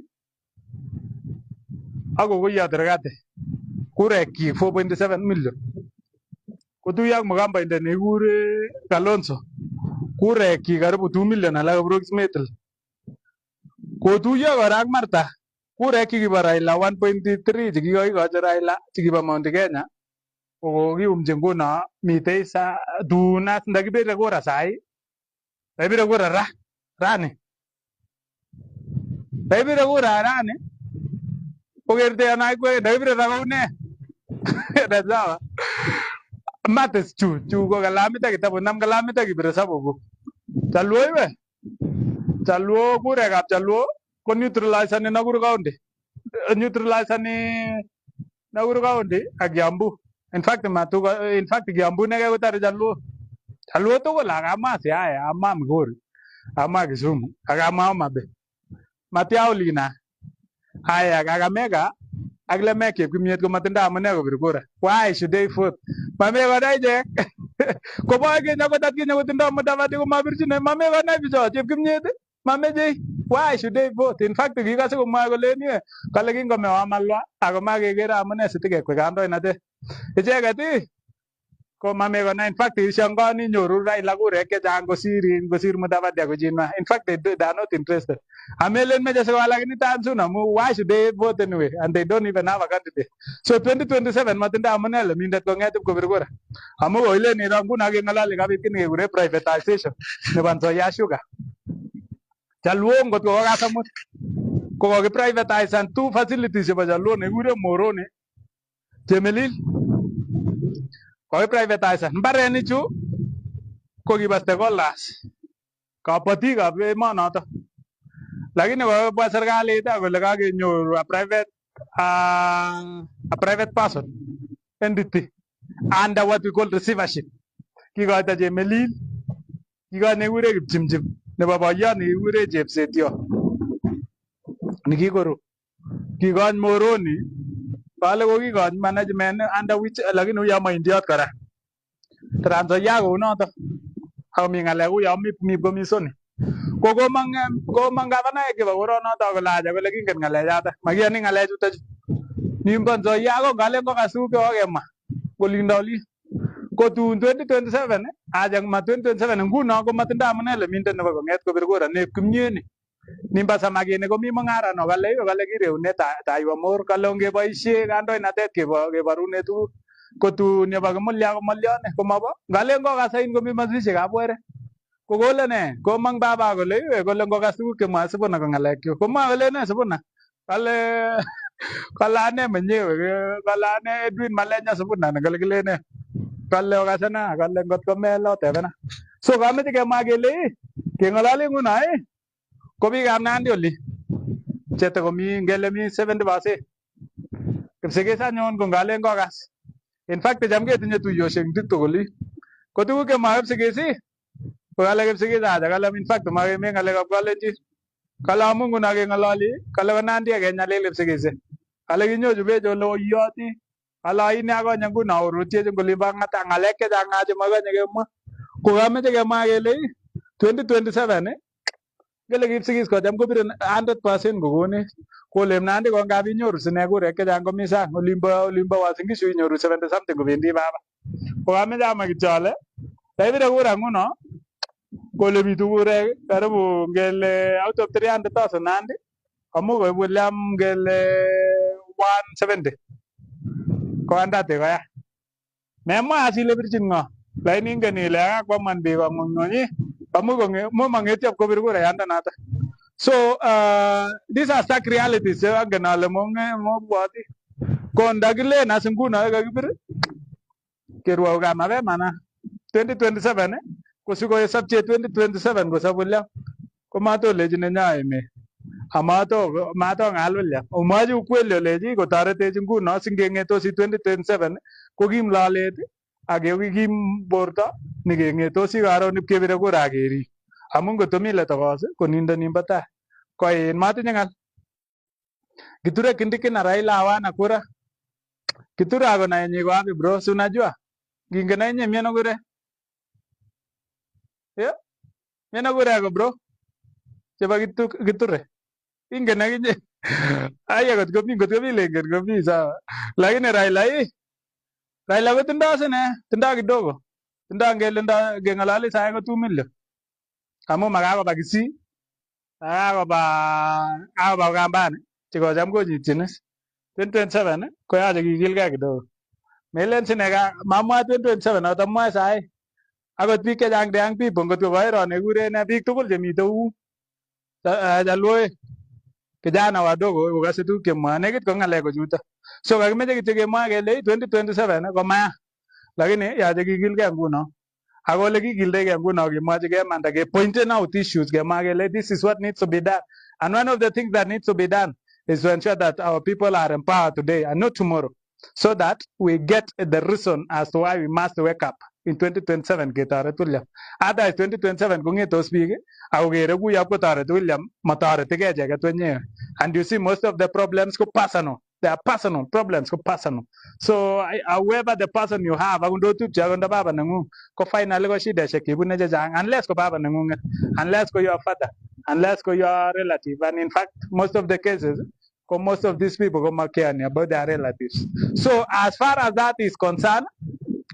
ako koyot rekate kureki 4.7 million kotuya ak Mugambaindet nekikure Kalonzo kureki karibu 2 million alak approximately kotuya kora ak Martha kureki kibo Raila 1.3 chekikoikochi Raila chekibo Mount Kenya kokiumchi nguno mitei sa tunas ndakibire kura sai ndakibire kura rani ndakibire kura rani Pogerte anai kwe ndakibire raune ndazawa mates chu ko kalamita kitabu nam kalamita kibire sabuku Chaluo iwe Chaluo kurekab Chaluo ko neutralize ni Nakuru County neutralize ni Nakuru County ak Kiambu in fact Kiambu neke kotare Chaluo tugul ak ama Siaya ama Migori ama Kisumu ak ama Homa Bay matia olina haya Kakamega ak lemek chepkimiet ko matindoi amune kobir kura. Why should they vote? Mameko nai ichek. Kobo Kenya ko tatkinye kotindoi Mudavadi ko mabirchin mameko nai bicho chepkimiet mameche. Why should they vote? In fact kikase komwoe kole niwe kale kingome Wamalwa ako makekere amune sitikekwe kandoinatet. Icheket ko mameko nai. In fact ishangani nyoru Raila kurek chechang kosir Mudavadi ako chinwa. In fact they are not interested. Amelen meche siko lakini time soon amu why should they vote anyway and they don't even have a candidate. So 2027 matindoi amune le mindet kong'et kopir kura. Amu koilen iro nguno kengalali kabit kit nekekure privatization nebo Nzoia Sugar. Chaluo ngot ko kasamut ko kokiprivatize 2 facilities chebo Chaluo nekikure Moroni Chemelil kokiprivatize mbarenichu ko kibo stakeholders kabatikab emonoto lakini kokobwa serikalit kole kakenyoru a private person entity under what we call receivership kikoito Chemelil kikoito nekikure Kipchimchim nebo boiyot nekikure Chepsetio nikikoru kikoito Moroni kale kokikoito management under which lakini uyo maindiot kora Trans Nzoia kounoto akomi ng'alek uyo mi komisoni komang gavanaek chebo koronoto kolaja kole kingen ng'alechoto makiyoni ng'alechuto chu nimbo Nzoia ko ngale ngokasu kokemwa kolinda oli ko tun 2027 ajang ma 2027 nguno ko matindoi amune le mindet nebo kong'et kopir kura ne kimyeni nimba samakinik komi mung'arano kale kireune Taiwa Mor kale ongeboisie kandoinatet keborune tuguk kotun nebo kimulya komolyone komabo ngale ngokasain komi masishekab were kokole ne komang baba kole ngokas tuguk chemwoe Sifuna ko ng'alekchuk komwoe kole ne Sifuna kale ane mwenyewe kale ane Edwin Malenya Sifuna kale kile ne kale okasana kale ngot komelo tebena so kameche kemwa kele keng'ololi nguno ko biikab Nandi oli chete komi ngele mi 70% Kipsigis anyun ko ngalen kokas in fact cham ketinye tuiyosiek TikTok oli ko tuguk chemwoe Kipsigis ko kale Kipsigis aja kale in fact makeme ng'alekab kalenjin kale amu nguno keng'ololi kale ko Nandi akenyalil Kipsigis kale kinyochu bech ole oiyoti ala ini akonye nguno urutiet ngolimba ng'ata ng'alek chechang chemakonye kemwa kokameche kemwa kele 2027 kele kipsigis kocham kopire 100% kokonech kolem Nandi ko ngap inyoru sine kurek chechang komi sang olimbo Uasin Gishu inyoru 70 something kobendi baba kokameche amwa kityo ale ndapire kura nguno kole bitu kurek karibu ngele out of 300,000 Nandi amu koib William ngele 170 koandate koya memwa asile birchin ngo lakini ingen ile kakwaman biik kong'ung'unyi amu mang'etyo kopir kura yandanato so these are stark realities angen ale mobwoti ko ndakilen as nguno kakibir kerwou ka mapema na 2027 kosikoesapche 2027 kosop William komatolechi nenyo emet amato ng'al William omwachi ukweli olechi kotoretech nguno singeng'etosi 2027 ko kim lolet ak kim borto nikeng'etosi karon ipkebire kura akerib amu ngotomi letokos konindo nimbo tai koin matinye ng'al Kithure Kindiki na Raila hawana kura Kithure ako na yenye wapi bro si unajua ngingen na yenye mieno kure mieno kure ako bro chebo Kithure ingen na kinye aya kot komi lengen komi sawa lakini Raila kotindo sine tindo kidogo tindo ngele ngeng'ololi sai ko 2 million amu makakoba Kisii akakoba Ukambani chikocham konyityinis 2027 koyache kikilgei kidogo melen sine mamwa 2027 atamwae sai akot biik chechang the young people ngot ko koiro nekure ne biik tugul chemite uu Jaluoe kijana wadogo kokase tuguk chemwoe nekit ko ng'alek kochuto so kakimeche kityo kemwa kele 2027 komaya lakini yache kikilgei nguno ako ole kikildegei nguno kemwachi kemanda kepointen out issues kemwa kele this is what needs to be done and one of the things that needs to be done is to ensure that our people are empowered today and not tomorrow so that we get the reason as to why we must wake up in 2027 ketoret William otherwise 2027 kong'etos biik ako kere kuyo kotoret William matoretigei icheket wenyewe and you see most of the problems ko personal they are personal problems ko personal so however the person you have akot ndotupche akot ndo baba neng'ung ko finally ko shideshek chebune chechang unless ko baba neng'ung'et unless ko your father unless ko your relative and in fact most of the cases ko most of these people ko makeani about their relatives so as far as that is concerned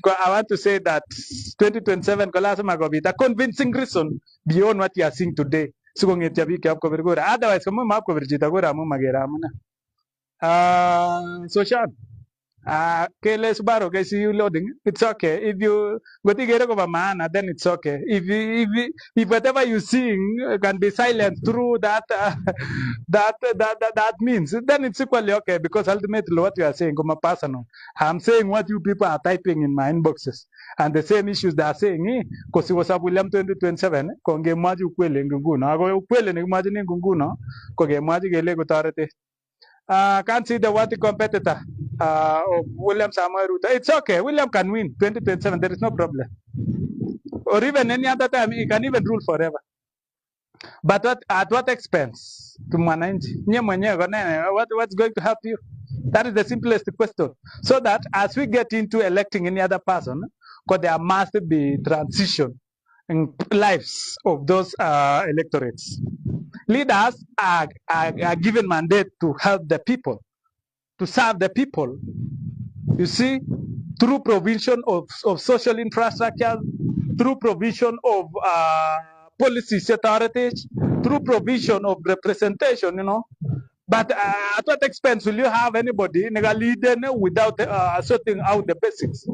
I want to say that 2027 ko lazima kobit a convincing reason beyond what you are seeing today sikong'etyo biik chop kopir kura otherwise komuch mapkopir chito kura amu makere amune so Sean kele Subaru KCU loading it's okay if you ngotikere koba maana then it's okay if whatever you seeing can be silenced through that that means then it's equally okay because ultimately what you are saying come personal I'm saying what you people are typing in my inboxes and the same issues they are saying kosi wasap William 2027 kongemwachi ukweli nguno ako ukweli nekimwachi nguno kokemwachi kele kotorete can't see the worthy competitor of William Samoei Ruto. It's okay. William can win 2027. There is no problem. Or even any other time, he can even rule forever. But at what expense to mwananchi? What's going to help you? That is the simplest question. So that as we get into electing any other person, because there must be transition in lives of those electorates. Leaders are given mandate to help the people, to serve the people. You see, through provision of social infrastructure, through provision of policy authorities, through provision of representation, But at what expense will you have anybody leading without sorting out the basics?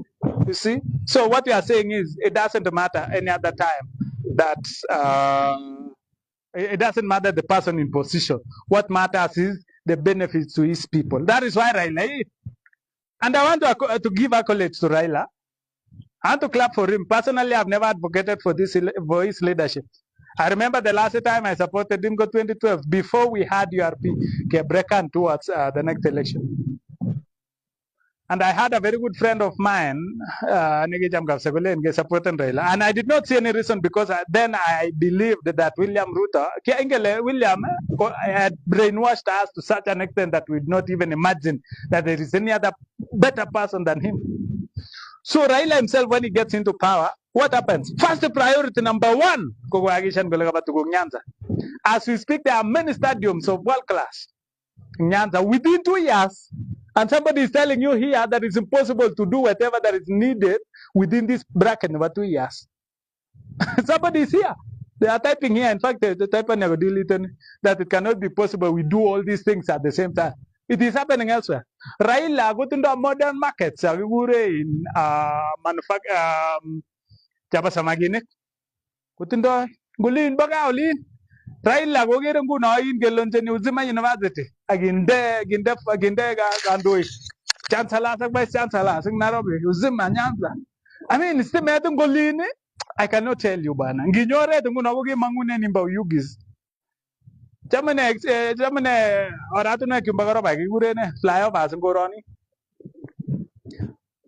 You see? So what you are saying is it doesn't matter any other time that it doesn't matter the person in position. What matters is the benefits to his people. That is why Raila. And I want to give accolades to Raila. I want to clap for him. Personally, I've never advocated for his leadership. I remember the last time I supported him, 2012, before we had URP, Gebrekan towards the next election. And I had a very good friend of mine, supporting Raila. And I did not see any reason because then I believed that William Ruto, William had brainwashed us to such an extent that we did not even imagine that there is any other better person than him. So Raila himself, when he gets into power, what happens? First priority number one, as we speak, there are many stadiums of world class in Nyanza within 2 years. And somebody is telling you here that it's impossible to do whatever that is needed within this bracket over 2 years. Somebody is here. They are typing here. In fact, the typing that it cannot be possible. We do all these things at the same time. It is happening elsewhere. Raila go to the modern markets. In Jaba Samagine. Go Gulin Bagaolin. Raila go get nguno in Gelonten Uzima University. Aginde Gandoi. Chancellor, Vice Chancellor, Nairobi, Uzima Nyanza. I mean, it's the Madam Golini. I cannot tell you, Bana. Nginyore tunguna wogi mangune nimba uyugis. Jamane oratuna kimbagaro bagi gurene fly off as goroni.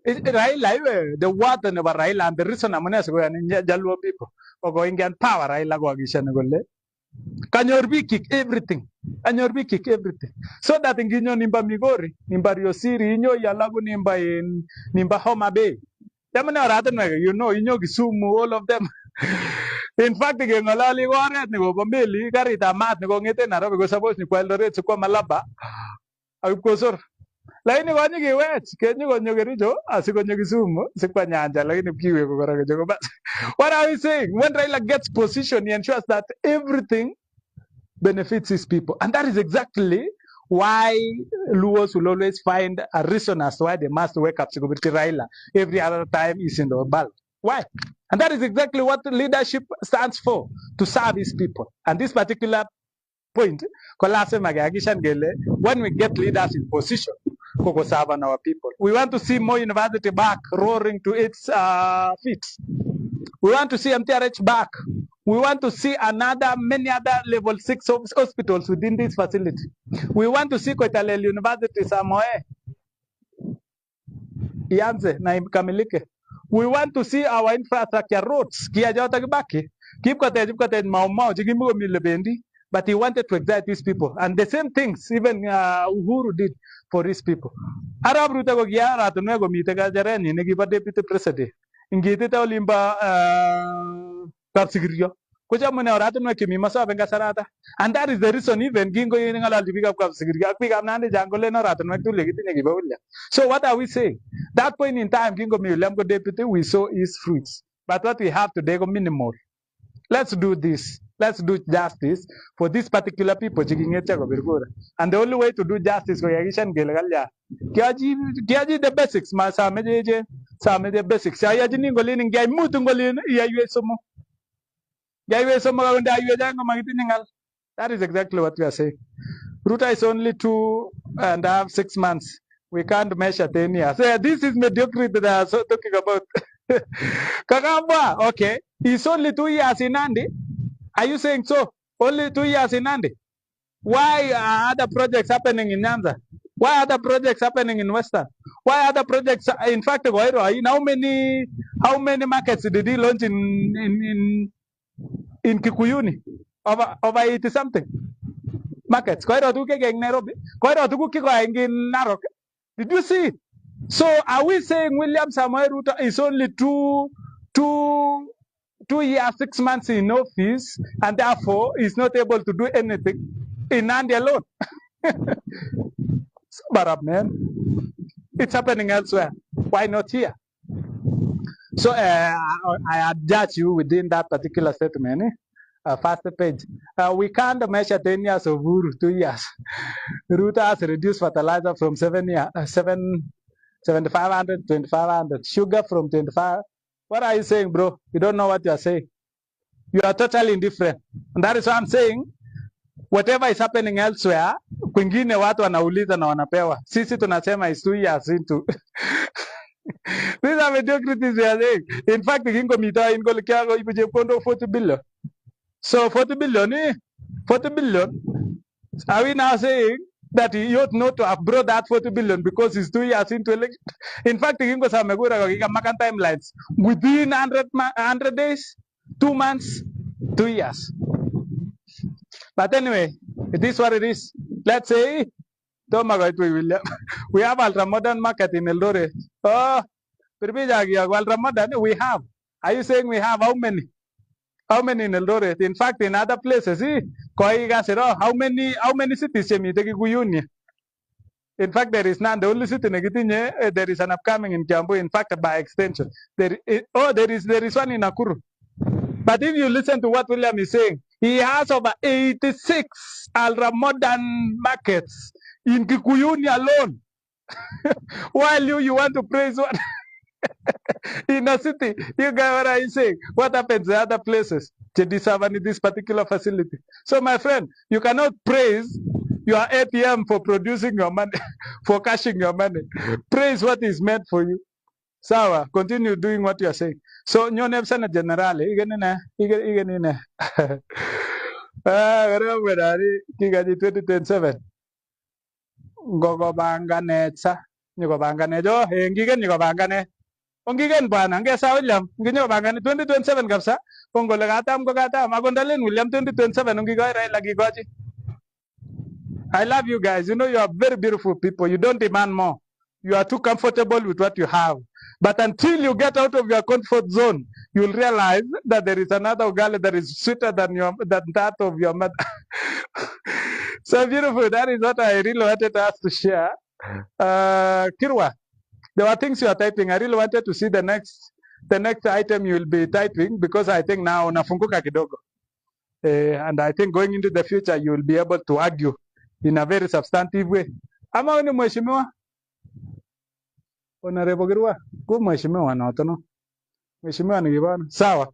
Raila, the water never Raila and the reason I'm going to Jalwa people or going and power Raila go agishanagole. Can your be kick everything? And your be kick everything. So that in Ginyo Nimba Migori, Nimba Yosiri, Inyo Yalago Nimba in Nimba Homa Bay. Jamana Ratanega, you know, Inyo Gisumu, all of them. In fact, the Gengalali Warren, Nibomili, Garita Mat, Nogete, Nara, because suppose Niquel to come Malaba. I course. Laini kwa nyingi wet, kenyu kwa nyogerijo, asiko nyogisumu, sikwa nyanja, lakini kiwe kukora kijogo. But what are we saying? When Raila gets position, he ensures that everything benefits his people. And that is exactly why Luos will always find a reason as to why they must wake up to Raila every other time he's in the ball. Why? And that is exactly what leadership stands for, to serve his people. And this particular point, when we get leaders in position, serve our people. We want to see more university back roaring to its feet. We want to see MTRH back. We want to see many other level 6 hospitals within this facility. We want to see Koitalel University Samoe. Ianze na ikamilike. We want to see our infrastructure roads. Kiajota kibaki. Keep cottage mau jigimu milebendi. But he wanted to excite these people. And the same things even Uhuru did for these people. Arab ruta go gia ratunwe go mitega jareni negiba deputy president. Ingitita olimba kapsigiryo. Kuja mune ratunwe kimi masa venga sarata. And that is the reason even gingo yingala dibiga kapsigiryo. Akpi kamnande jangole na ratunwe tu legiti negiba ulla. So what are we saying? That point in time gingo mi ulemgo deputy we saw his fruits. But what we have today go minimal. Let's do this. Let's do justice for these particular people. And the only way to do justice is the basics. The basics. That is exactly what we are saying. Ruta is only 2.5, 6 months. We can't measure 10 years. So this is mediocrity that I'm talking about. Kakamba, okay. It's only 2 years in Nandi. Are you saying so? Only 2 years in Nandi? Why are other projects happening in Nyanza? Why are other projects happening in Western? Why are other projects? In fact, how many markets did he launch in Kikuyuni? Over 80 something markets. Nairobi. In Narok. Did you see it? So are we saying William Samoei Ruto is only two years, 6 months in office, and therefore is not able to do anything in Nandi alone? But man, it's happening elsewhere. Why not here? So I adjust you within that particular statement. First page. We can't measure 10 years of Uru, 2 years. Ruto has reduced fertilizer from 7,500 to 2,500. Sugar from 25. What are you saying, bro? You don't know what you are saying. You are totally indifferent. And that is why I'm saying, whatever is happening elsewhere, kwingine watu wanauliza na wanapewa. Sisi tunasema is 2 years into. These are mediocrities we are saying. In fact, kingo mita ingo likiago ibuje kondo 40 billion. So 40 billion, 40 billion. Are we now saying that he ought not to have brought that 40 billion because he's 2 years into election? In fact, Kingo Samegura makan timelines within 100 days, 2 months, 2 years. But anyway, it is what it is. Let's say Toma koitui William. We have ultra modern market in Eldoret. Oh, ultra modern we have. Are you saying we have how many? How many in Eldoret? In fact, in other places, how many cities chemiteki kuyuni? In fact, there is none. The only city negitinye, there is an upcoming in Kiambu. In fact, by extension, there is one in Nakuru. But if you listen to what William is saying, he has over 86 ultra modern markets in Kikuyuni alone. While you want to praise one in a city, you guys, what are you saying? What happens in other places? They deserve this particular facility. So, my friend, you cannot praise your ATM for producing your money, for cashing your money. Praise what is meant for you. Sawa, continue doing what you are saying. So, nyone sana generale, igenine. Gara wedari, kigaji 2027. Gogo banga netsa, nyugo banga nejo, ngigen nyugo banga ne. Ongigen bwana, ngesa William, nginyo banga ne 2027 kapsa. Kongo lagatam ko gatam, agondalen William 2027 ongigoy rai lagi goji. I love you guys. You know you are very beautiful people. You don't demand more. You are too comfortable with what you have. But until you get out of your comfort zone, you'll realize that there is another ugali that is sweeter than that of your mother. So beautiful. That is what I really wanted us to share. Kirwa, there were things you are typing. I really wanted to see the next item you will be typing because I think now nafunguka kidogo. And I think going into the future you will be able to argue in a very substantive way. Ama wewe ni mheshimiwa? Honorable Kirwa, ku mheshimiwa na tono. Mheshimiwa ni gibana. Sawa.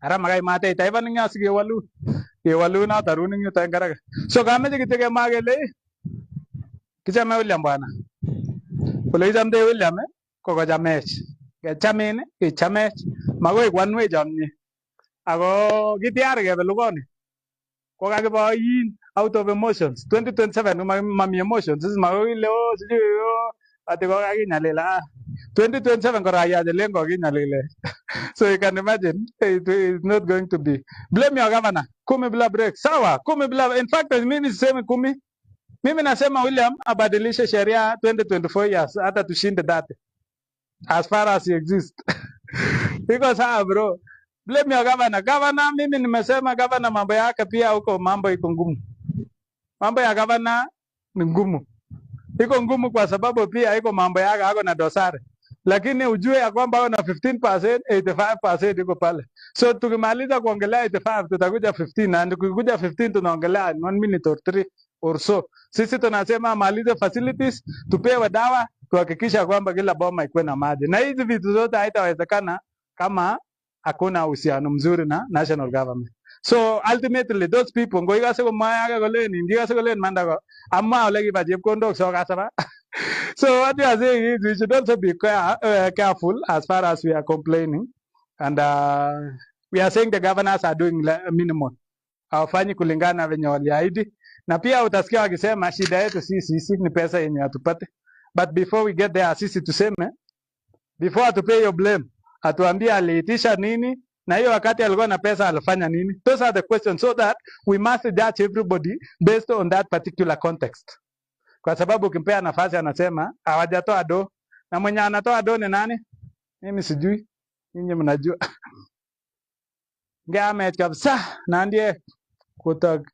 Ara magai mate taiba ninga sige walu na taruni nyu tangara. So kame kitege magele kichame William bwana. Kule jamde William ko jamech. Ke chamene ke chamech magoi kwanwe jamni. Ako kitiar ke belugoni. Ko kakibo yin out of emotions 2027 mami emotions this is magoi leo sijui ati ko kakinyalela 2027 ko raya de lengo kinyalela. So you can imagine it is not going to be. Blame your governor. Kumi bila break. Sawa, kumi bila. In fact, mimi sisemi kumi. Mimi nasema William abadilishe sheria 2024 years hata tushinde date. As far as he exists. Because bro. Blame your governor. Governor mimi nimesema governor mambo yake pia huko mambo iko ngumu. Mambo ya governor ni ngumu. Iko ngumu kwa sababu pia iko mambo yake hako na dosari. Lakini ujue ya kwamba na 15%, 85% iko pale. So tukimaliza kuongelea 85 tutakuja 15 na tukikuja 15 tunaongelea 1 minute or 3 or so. Sisi tunasema malize facilities, tupewe dawa, tuhakikisha kwamba kila boma ikuwe na maji. Na hizi vitu zote haitawezekana kama hakuna uhusiano mzuri na national government. So ultimately those people ngoiga se ko maya ko len indiga se ko len manda ko amma ole ki ba jeb kondok so kasaba. So what we are saying is we should also be careful as far as we are complaining. And we are saying the governors are doing minimum. Hawafanyi kulingana venye waliahidi. Na pia utasikia wakisema shida yetu sisi ni pesa yenye hatupate. But before we get there sisi tuseme, before atupe hiyo blame, atuambie aliitisha nini, na hiyo wakati alikuwa na pesa alifanya nini. Those are the questions so that we must judge everybody based on that particular context. Kwa sababu ukimpea nafasi anasema hawajatoa do, na mwenye anatoa do ni nani? Mimi sijui, ninyi mnajua. Ngame kabisa na ndiye kutag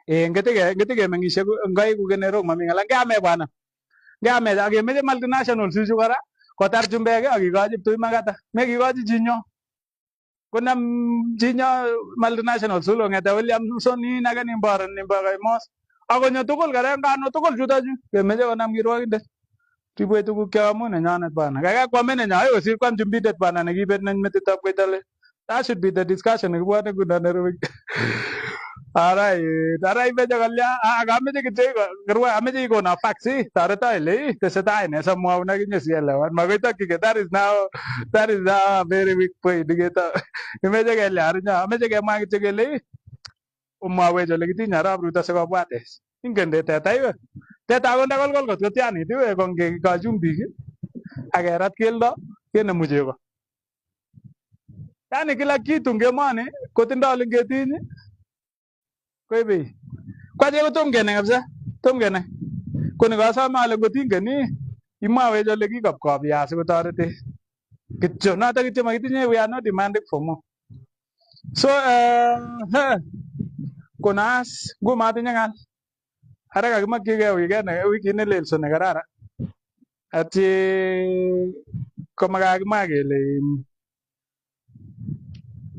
ngetege mengishe ngai kugenero mamingala ngame bwana. Ngame agemeje multinational siju kara kotar chumbege akigoji tu magata. Megigoji jinyo. Kuna jinya multinational sulo ngeta William Soni naga nimbar mos ako nyotukul kare ngano tukul jutaju kemeje konam kirwakinde tibwe tuku kyamu na nyana bana kaya kwa mene nyayo sir kwam jumbidet bana negibet nan metitap kwetale. That should be the discussion ngibwane kuna nerwe. Arai meje kalya agameje kitego garwa ameje iko na faxi tarata ile teseta ine samwa una kinyesiela wan magita kike that is a very weak point digeta meje kalya arnya meje ke ma kitegele umma wejo legiti nyara bruta se ko bwates ingende teta gonda gol kot tiani diwe konge ka jumbi agerat keldo kene mujego Yani kila kitu ngemwani kotindo lingetinyi koibe. Kwaje ko tom kenai kabisa. Tom kenai. Koni kasama ale ngotingeni imwawech ole kikopkop ya sikotoreti. Kityo noto kityo makitinye, we are not demanding for more. So konas ngo matinye ngal. Ara kakimakyigei wikit ne lel so ne kararan. Ati komakakimwa kele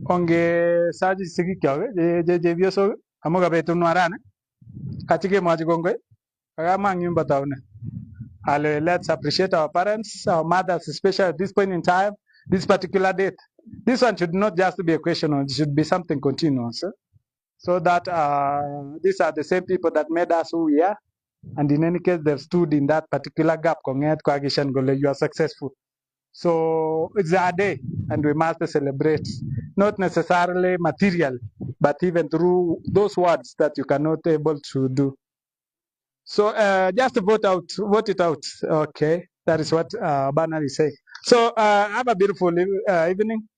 onge saji sikikyok che chepyosok amu kabetung'wa rani kachikemwochi kongoi kakamwa eng yumbo taunet ale let's appreciate our parents, our mothers, especially at this point in time, this particular date. This one should not just be a question, it should be something continuous. So that these are the same people that made us who we are, and in any case they've stood in that particular gap. You are successful. So it's our day and we must celebrate, not necessarily material, but even through those words that you cannot able to do. So just vote it out. Okay, that is what Bernard is saying. So have a beautiful evening.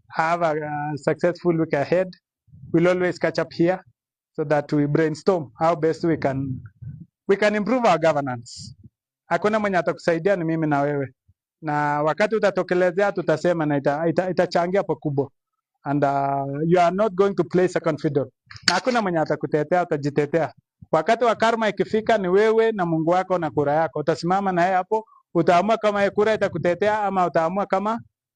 Have a successful week ahead. We'll always catch up here so that we brainstorm how best we can improve our governance. Hakuna mwenye atakusaidia ni mimi na wewe, na wakati utatokelezea tutasema na itachangia pakubwa, and you are not going to play second fiddle. Na hakuna mwenye atakutetea, utajitetea. Wakati wa karma ikifika ni wewe na Mungu wako na kura yako, utasimama na yeye hapo, utaamua kama kura itakutetea ama utaamua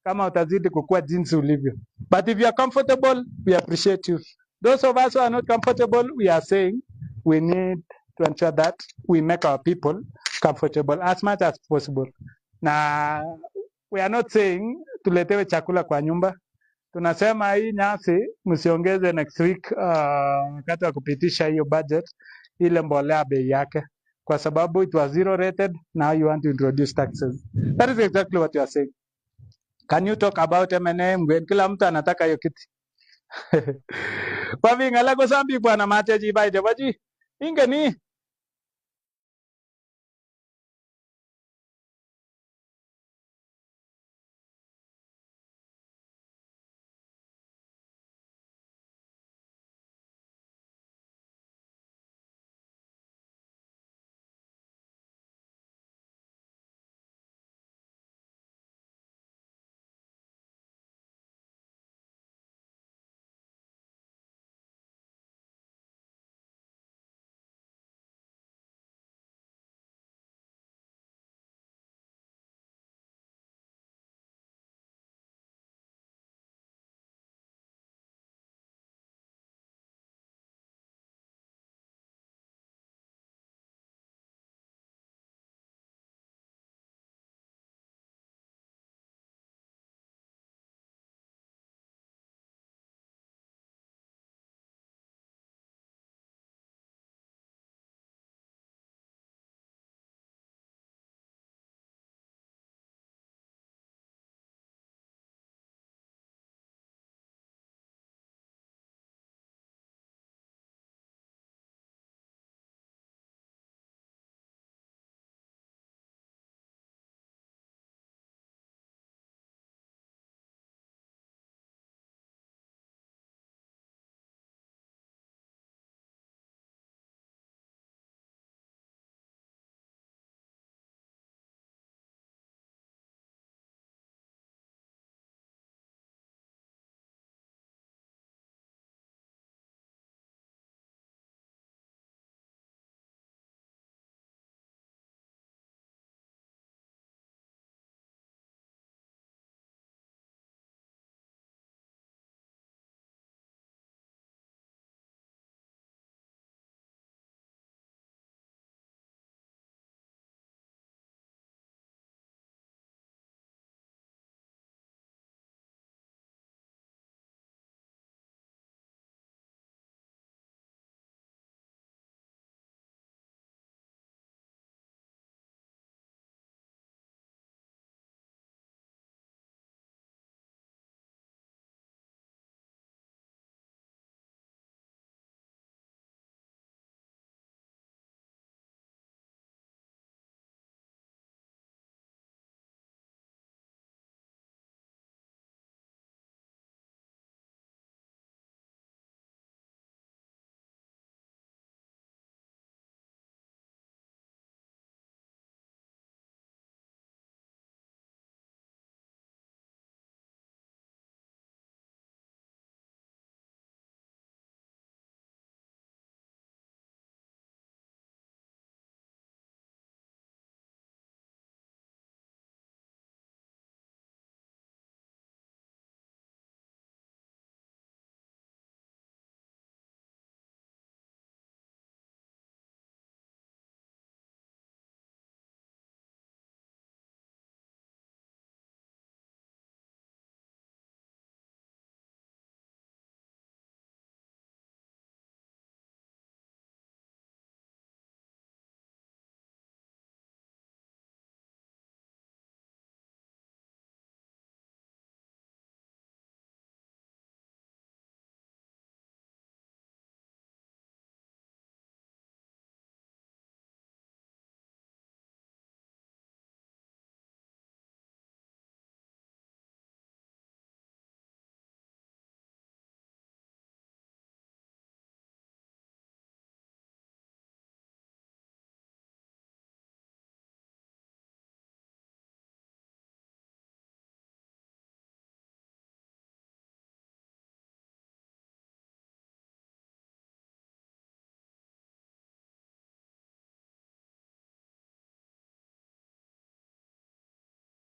kama utazidi kukua jinsi ulivyo. But if you are comfortable, we appreciate you. Those of us who are not comfortable, we are saying we need to ensure that we make our people comfortable as much as possible. Na we are not saying tuletewe chakula kwa nyumba. Tunasema hii nyasi msiongeze next week wakati wa kupitisha hiyo budget ile mbolea bei yake, kwa sababu it was zero rated, now you want to introduce taxes. That is exactly what you are saying. Can you talk about M&M when kila mtu anataka hiyo kiti? Kwa vingala ko sambi bwana mateji baide baji ingeni